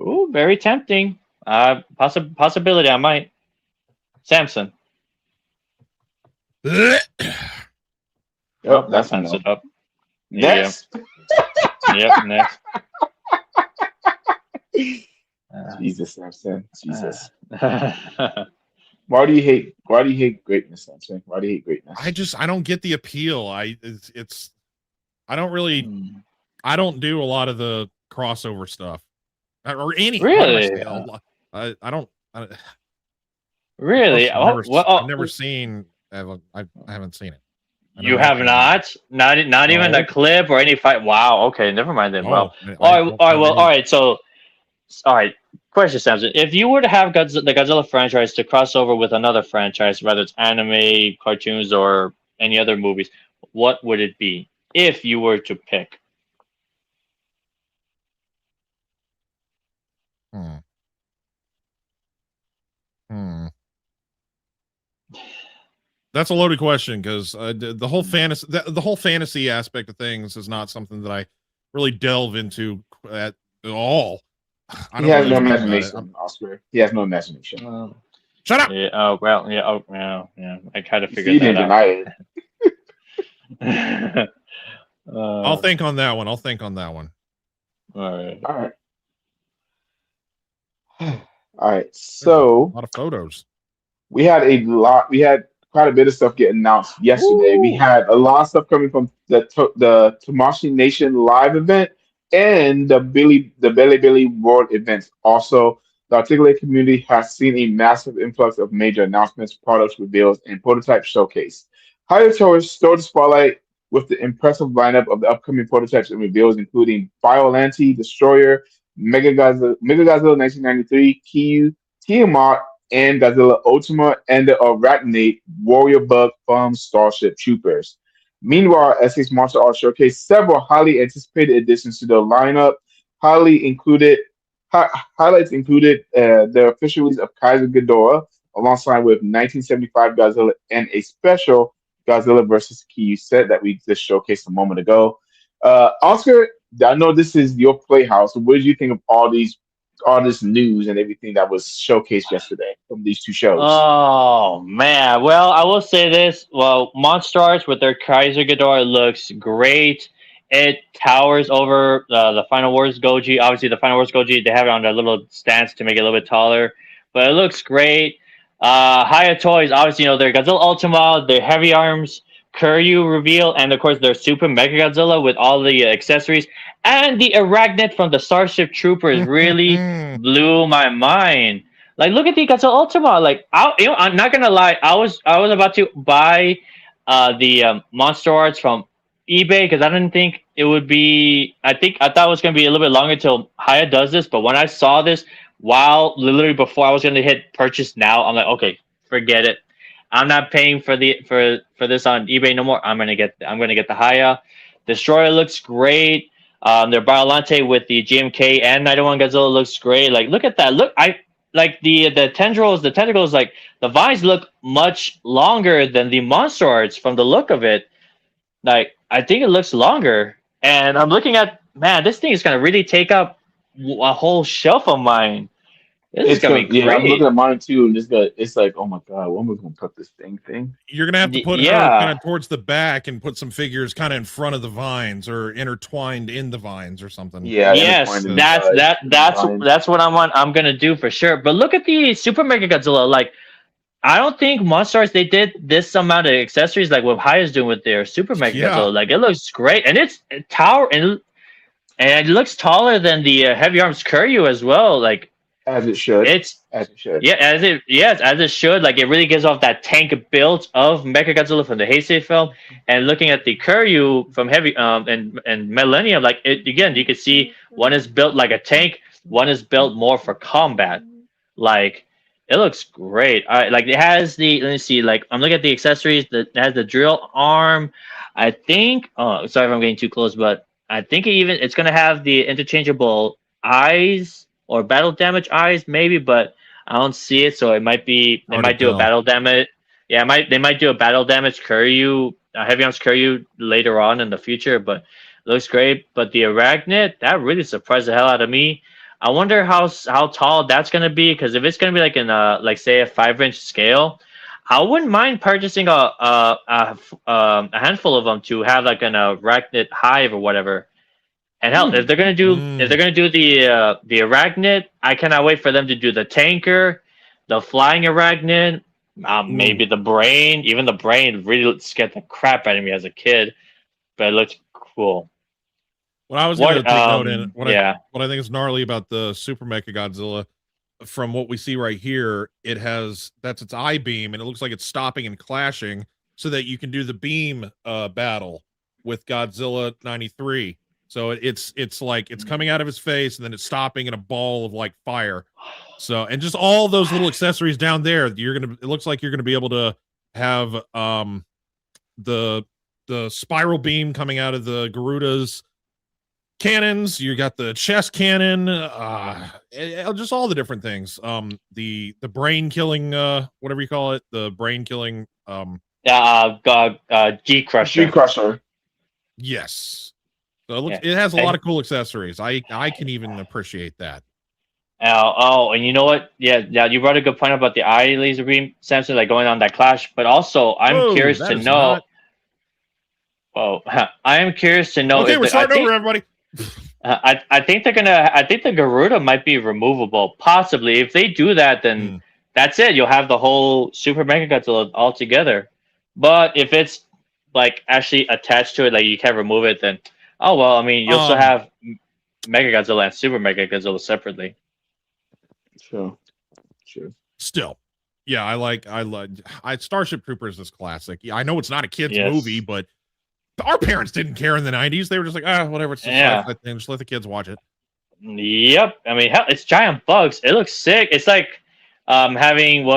Ooh, very tempting. Possibility I might. Samson. Oh, that's That no. it up. Next. Yep, next. Jesus, Samson. Jesus. Why do you hate? Why do you hate greatness, Samson? Why do you hate greatness? I don't get the appeal. It's I don't really Hmm. I don't do a lot of the crossover stuff or any. What am I Really? saying? I don't. Really? I've never seen. I haven't seen it. I know You have nothing about it. not? Not even a No, clip or any fight? Wow. Okay, never mind then. Well, no, I don't all right. have Well, all any. right. So, all right. Question, Samson. If you were to have the Godzilla franchise to cross over with another franchise, whether it's anime, cartoons, or any other movies, what would it be if you were to pick? Hmm. Hmm. That's a loaded question because the whole fantasy, the whole fantasy aspect of things is not something that I really delve into at all. I He don't know has no anything about it. imagination, Oscar. He has no imagination. Um, Shut up. yeah. Oh well. Yeah. Oh yeah. Yeah. I kind of You see, figured he that didn't out. deny I'll uh, think on that one. I'll think on that one. all right. it. All right. There's a So lot of photos. we had a lot. We had quite a bit of stuff get announced yesterday. We Ooh. had a lot of stuff coming from the Tamashii Nation live event and the Billy Billy World events. Also, the Articulate community has seen a massive influx of major announcements, products reveals, and prototype showcase. Higher Towers stole the spotlight with the impressive lineup of the upcoming prototypes and reveals, including Biollante, Destroyer, Mega Godzilla 1993, Kiyu, Tiamat, and Godzilla Ultima, and the Arachnid Warrior Bug from Starship Troopers. Meanwhile, SA's Martial Arts showcased several highly anticipated additions to the lineup. Highly included highlights included the official release of Kaiser Ghidorah, alongside with 1975 Godzilla and a special Godzilla versus Kiyu set that we just showcased a moment ago. Oscar, I know this is your playhouse. What did you think of all this news and everything that was showcased yesterday from these two shows? Oh man. Well, I will say this. Well, Monstars with their Kaiser Ghidorah looks great. It towers over the Final Wars Goji. Obviously, the Final Wars Goji, they have it on their little stance to make it a little bit taller, but it looks great. Haya Toys, obviously, their Godzilla Ultima, their Heavy Arms Kuryu reveal, and of course their Super Mega Godzilla with all the accessories, and the Arachnid from the Starship Troopers really blew my mind. Like, look at the Godzilla Ultima. Like, I'm not gonna lie. I was about to buy the Monster Arts from eBay because I didn't think it would be. I thought it was gonna be a little bit longer till Haya does this. But when I saw this, wow, literally before I was gonna hit purchase now, I'm like, okay, forget it. I'm not paying for this on eBay no more. I'm gonna get the Haya. Destroyer looks great. Their Biolante with the GMK and 91 Godzilla looks great. Like, look at that. Look, I like the tentacles, like the vines look much longer than the monster arts from the look of it. Like, I think it looks longer, and I'm looking at, man, this thing is gonna really take up a whole shelf of mine. This is It's gonna be gonna, yeah, I'm looking great. at mine too, and it's like, oh my god, when we gonna put this thing? You're gonna have to put her kind Yeah. of towards the back and put some figures kind of in front of the vines or intertwined in the vines or something. Yeah, Yes, intertwined that's that in the that's vines. that's what I'm gonna do for sure. But look at the Super Mega Godzilla. Like, I don't think Monstars they did this amount of accessories like what Haya's doing with their Super Mega Yeah. Godzilla. Like, it looks great, and it's tower and it looks taller than the Heavy Arms Kuryu as well. Like, As it should. it's As it should. yeah, as it should. Like, it really gives off that tank build of Mechagodzilla from the Heisei film. And looking at the Kuryu from Heavy and Millennium, like, it again, you can see one is built like a tank, one is built more for combat. Like, it looks great. I like it has the, let me see, like, I'm looking at the accessories that has the drill arm. I think, oh, sorry if I'm getting too close, but I think it's gonna have the interchangeable eyes or battle damage eyes maybe, but I don't see it, so it might be they Hard to might do a tell. battle damage. Yeah, they might do a battle damage Kuryu, heavy arms Kuryu later on in the future, but it looks great. But the Arachnid, that really surprised the hell out of me. I wonder how tall that's gonna be, because if it's gonna be like in like say a 5-inch scale, I wouldn't mind purchasing a handful of them to have like an Arachnid hive or whatever. And hell, if Hmm. they're gonna do the Arachnid, I cannot wait for them to do the tanker, the flying Arachnid. Maybe the brain, even the brain really scared the crap out of me as a kid, but it looked cool. What I was going to take note in, yeah. what I think is gnarly about the Super Mecha Godzilla, from what we see right here, that's its eye beam, and it looks like it's stopping and clashing so that you can do the beam battle with Godzilla 93. So it's like it's coming out of his face and then it's stopping in a ball of like fire. So, and just all those little accessories down there, it looks like you're gonna be able to have the spiral beam coming out of the Garuda's cannons. You got the chest cannon, just all the different things. The brain killing, whatever you call it, the brain killing. G Crusher. G Crusher. Yes. So it has a lot of cool accessories. I can even appreciate that. And you know what? Yeah, you brought a good point about the eye laser beam sensor, like going on that clash. But also, I'm curious to know. I am curious to know. Okay, we're starting over, everybody. I think they're gonna. I think the Garuda might be removable, possibly. If they do that, then that's it. You'll have the whole Super Mega Godzilla all together. But if it's like actually attached to it, like you can't remove it, then I mean, you'll still have Mega Godzilla and Super Mega Godzilla separately. Sure. Still, yeah, I like Starship Troopers is classic. Yeah, I know it's not a kids movie, but our parents didn't care in the 90s. They were just like, whatever, it's just just let the kids watch it. Yep. I mean, hell, it's giant bugs. It looks sick. It's like having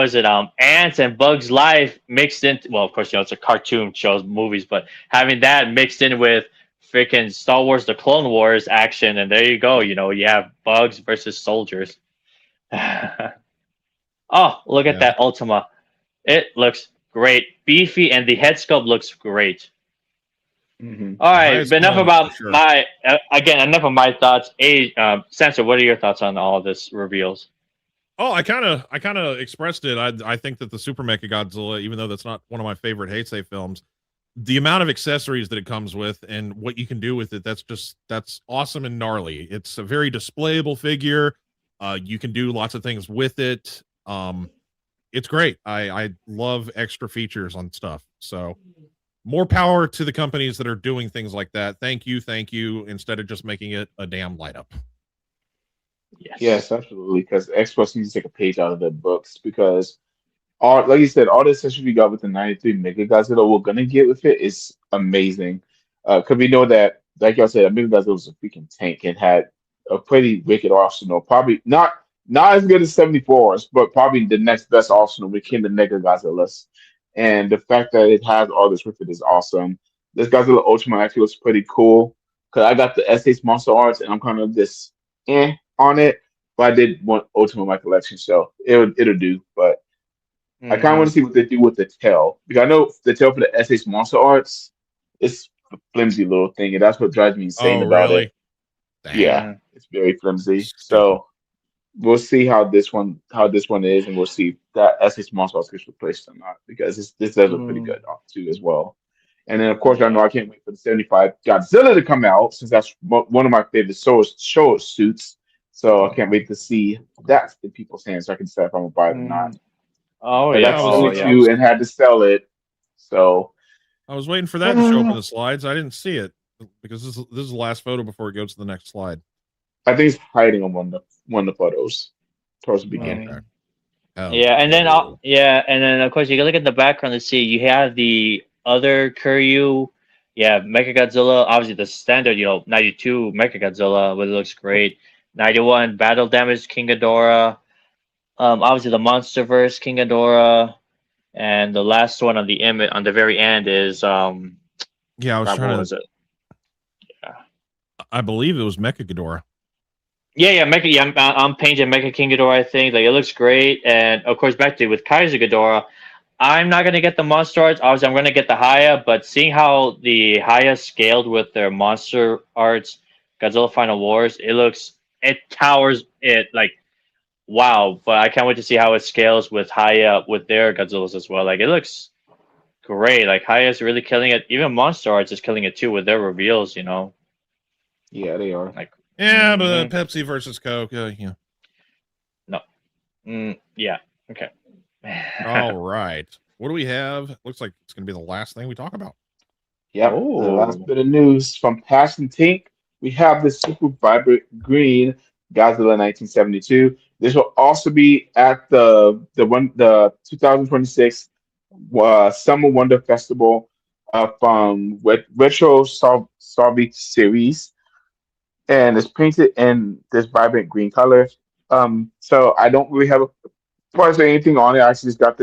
ants and Bugs Life mixed in. Well, of course, it's a cartoon shows, movies, but having that mixed in with freaking Star Wars: The Clone Wars action, and there you go. You have bugs versus soldiers. Look at that Ultima. It looks great, beefy, and the head sculpt looks great. Mm-hmm. All right, but enough about enough of my thoughts. Sensor, what are your thoughts on all of this reveals? I kind of expressed it. I think that the Super Mecha Godzilla, even though that's not one of my favorite Heisei films, the amount of accessories that it comes with and what you can do with it, that's awesome and gnarly. It's a very displayable figure. You can do lots of things with it. It's great. I love extra features on stuff. So more power to the companies that are doing things like that. Thank you. Instead of just making it a damn light up. Yes, absolutely. Because Xbox needs to take a page out of their books because like you said, all the accessories we got with the 93 Mega Godzilla we're gonna get with it is amazing. Because we know that, like y'all said, Mega Godzilla was a freaking tank and had a pretty wicked arsenal. Probably not as good as 74's, but probably the next best arsenal became the Mega Godzillas. And the fact that it has all this with it is awesome. This Godzilla Ultima actually looks pretty cool. Because I got the S8 Monster Arts and I'm kind of this on it. But I did want Ultima in my collection, so it'll do. But I kind of want to see what they do with the tail. Because I know the tail for the S8 Monster Arts is a flimsy little thing, and that's what drives me insane about it. Damn. Yeah, it's very flimsy. So we'll see how this one is, and we'll see if that S8 Monster Arts gets replaced or not. Because this does look pretty good too as well. And then of course I know I can't wait for the 75 Godzilla to come out since that's one of my favorite show suits. So I can't wait to see that in people's hands so I can decide if I'm gonna buy it or not. That's only two and had to sell it. So I was waiting for that to show up in the slides. I didn't see it because this is the last photo before it goes to the next slide. I think it's hiding on one of the photos towards the beginning. Okay. And then of course you can look at the background to see you have the other Kiryu, Mecha Godzilla, obviously the standard, 92 Mecha Godzilla, but it looks great. 91 Battle Damage King Ghidorah, obviously the MonsterVerse King Ghidorah, and the last one on the image on the very end is I was trying to. I believe it was Mecha Ghidorah. Mecha. I'm painting Mecha King Ghidorah. I think it looks great, and of course back to with Kaiju Ghidorah. I'm not going to get the Monster Arts. Obviously, I'm going to get the Haya, but seeing how the Haya scaled with their Monster Arts Godzilla Final Wars, it towers it like, wow. But I can't wait to see how it scales with Haya, with their Godzillas as well. Like, it looks great. Like, Haya's really killing it. Even Monster Arts is killing it too with their reveals, Yeah, they are. Like, Pepsi versus Coke, No. Yeah. Okay. All right. What do we have? Looks like it's going to be the last thing we talk about. Yep, the last bit of news from Passion Tink. We have the super vibrant green Godzilla 1972. This will also be at the 2026 Summer Wonder Festival from Retro Soviet series, and it's painted in this vibrant green color. So I don't really have a before I say anything on it, I actually just got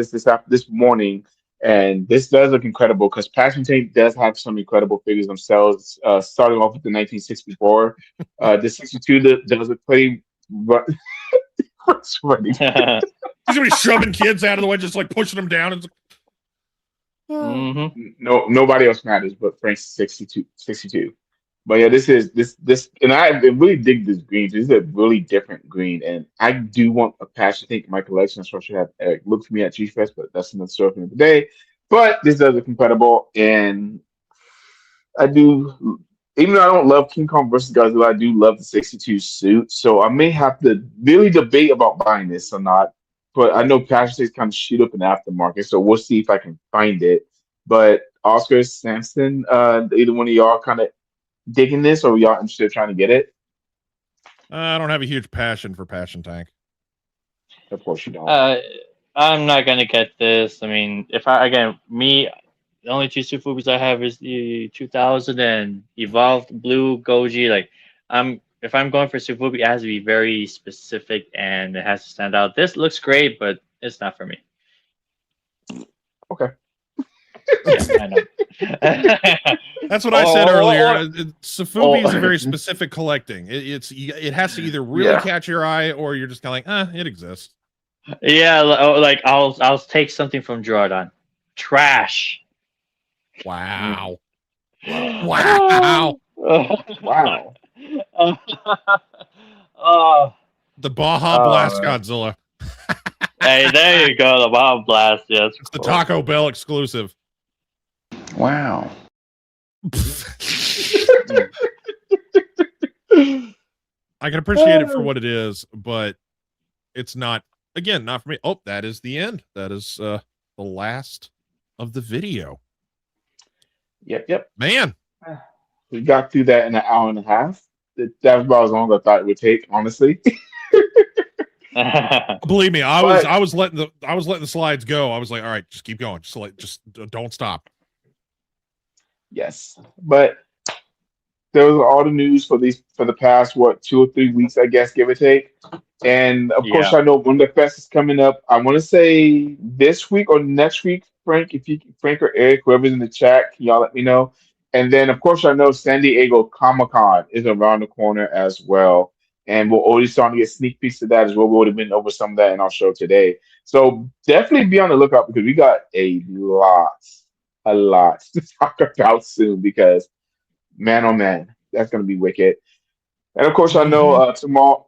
this morning, and this does look incredible because Passion Tank does have some incredible figures themselves. Starting off with the 1964, the 62 does look pretty. What's funny? He's going to be shoving kids out of the way, just like pushing them down. And... No, nobody else matters but Frank's 62. But yeah, this, and I really dig this green. This is a really different green, and I do want a Passion Tank in my collection. So I should have Eric look for me at G Fest, but that's another story for the day. But this does look incredible, and I do. Even though I don't love King Kong versus Godzilla, I do love the 62 suit. So I may have to really debate about buying this or not. But I know Passion Tank's kind of shoot up in the aftermarket, so we'll see if I can find it. But Oscar, Samson, either one of y'all kind of digging this, or y'all interested in trying to get it? I don't have a huge passion for Passion Tank. Of course you don't. I'm not gonna get this. I mean, if I again me, the only two Sufubis I have is the 2000 and Evolved Blue Goji. Like, if I'm going for Sufubi, it has to be very specific and it has to stand out. This looks great, but it's not for me. Okay. Yeah, I know. That's what I said earlier. Sufubi is a very specific collecting. It has to either really catch your eye, or you're just kind of like, it exists. Yeah, like I'll take something from Jordan. Trash. Wow. Wow. Wow. The Baja Blast Godzilla. Hey, there you go. The Baja Blast. Yes. It's the Taco Bell exclusive. Wow. I can appreciate it for what it is, but it's not, again, not for me. Oh, that is the end. That is the last of the video. Yep. Man. We got through that in an hour and a half. That was about as long as I thought it would take, honestly. Believe me, I was letting the slides go. I was like, all right, just keep going. Just don't stop. Yes. But there was all the news for the past 2 or 3 weeks, I guess, give or take. And of course, I know Wonderfest is coming up. I want to say this week or next week, Frank. Frank or Eric, whoever's in the chat, can y'all let me know? And then, of course, I know San Diego Comic-Con is around the corner as well, and we're already starting to get sneak peeks of that as well. We would have been over some of that in our show today, so definitely be on the lookout because we got a lot to talk about soon. Because man, oh man, that's going to be wicked. And of course, I know tomorrow,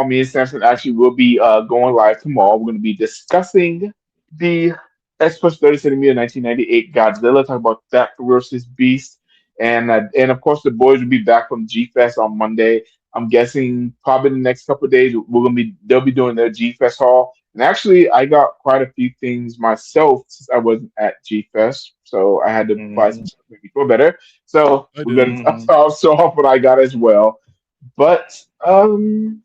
me and Samson actually will be going live tomorrow. We're going to be discussing the X-Plus 30 centimeter 1998 Godzilla, talk about that ferocious beast. And of course, the boys will be back from G-Fest on Monday. I'm guessing probably the next couple of days they'll be doing their G-Fest haul. And actually, I got quite a few things myself since I wasn't at G-Fest, so I had to buy some stuff maybe for better. So we're gonna show off what I got as well. But and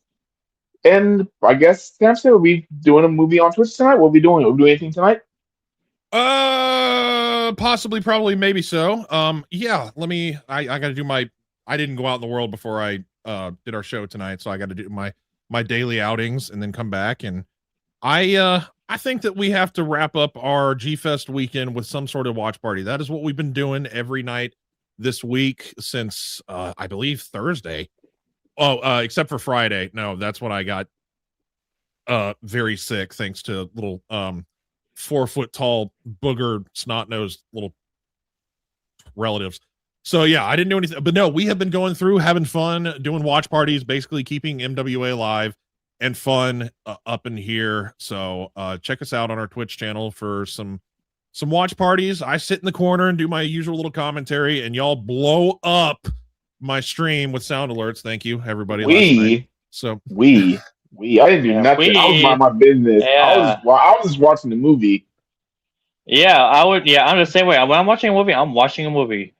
I guess Samson, are we doing a movie on Twitch tonight? What are we doing? Are we doing anything tonight? Possibly, probably, maybe so. Yeah, I gotta do I didn't go out in the world before I did our show tonight, so I gotta do my daily outings and then come back. And I think that we have to wrap up our G-Fest weekend with some sort of watch party. That is what we've been doing every night this week since I believe Thursday. Except for Friday. No, that's when I got very sick, thanks to little 4 foot tall booger snot-nosed little relatives. So yeah, I didn't do anything, but no, we have been going through having fun, doing watch parties, basically keeping MWA live and fun up in here. So check us out on our Twitch channel for some watch parties. I sit in the corner and do my usual little commentary, and y'all blow up my stream with sound alerts. Thank you, everybody. We I didn't do Yeah, nothing. I was we. minding my business. Yeah. I was just watching the movie. Yeah, I would. Yeah, I'm the same way. When I'm watching a movie, I'm watching a movie.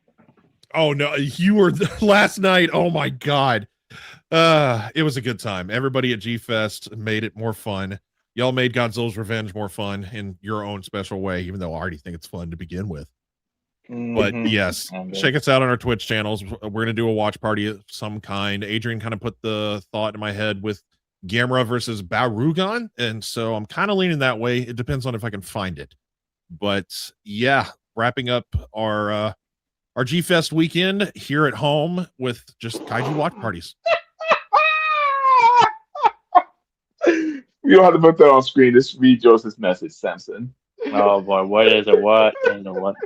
Oh no, you were last night. Oh my god. It was a good time. Everybody at G Fest made it more fun. Y'all made Godzilla's Revenge more fun in your own special way, even though I already think it's fun to begin with. But yes, check us out on our Twitch channels. We're gonna do a watch party of some kind. Adrian kind of put the thought in my head with Gamera versus Barugan, and so I'm kind of leaning that way. It depends on if I can find it. But yeah, wrapping up our G Fest weekend here at home with just kaiju watch parties. You don't have to put that on screen. Just read Joseph's message, Samson. Oh boy, what is it? What in the world?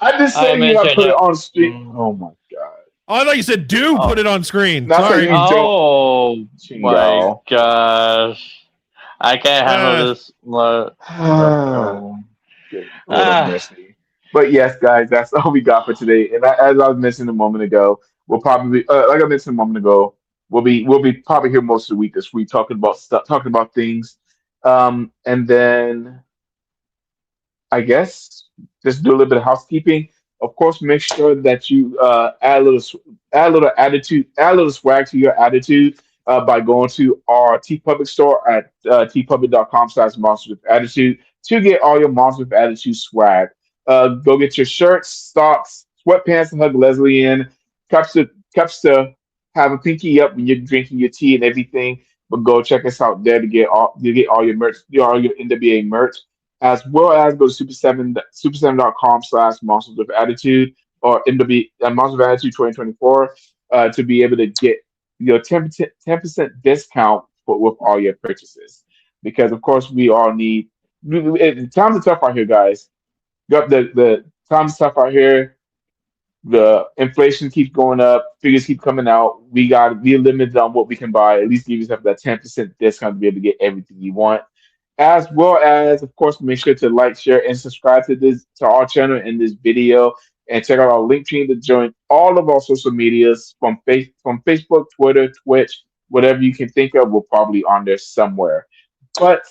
I just I said you have to mentioned. put it on screen. Oh my god. Oh, I thought you said put it on screen. Not that Sorry. you don't. Oh my Chingo. gosh, I can't handle this. Good Lord mercy. But yes, guys, that's all we got for today. And as I was mentioning a moment ago, we'll probably, like I mentioned a moment ago, we'll be probably here most of the week this week talking about stuff, talking about things, and then I guess just do a little bit of housekeeping. Of course, make sure that you add a little attitude, add a little swag to your attitude by going to our T Public store at tpublic.com/monsters with attitude to get all your Monsters with Attitude swag. Go get your shirts, socks, sweatpants to hug Leslie in, cups to have a pinky up when you're drinking your tea and everything. But go check us out there to get all your merch, all your NWA merch, as well as go to super7.com/monsters with attitude or MW Monsters with Attitude 2024 to be able to get your 10% discount with all your purchases. Because of course we all need times are tough out here, guys. The times are tough out here. The inflation keeps going up, figures keep coming out. We got to be limited on what we can buy. At least give yourself that 10% discount to be able to get everything you want. As well as, of course, make sure to like, share, and subscribe to our channel in this video, and check out our link tree to join all of our social medias from Facebook, Twitter, Twitch, whatever you can think of. We're probably on there somewhere. But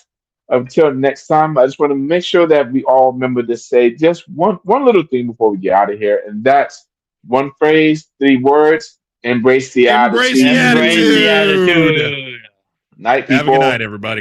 until next time, I just want to make sure that we all remember to say just one little thing before we get out of here, and that's one phrase, 3 words: embrace the Embrace attitude. the Embrace the attitude. attitude. Night, people. Have a good night, everybody.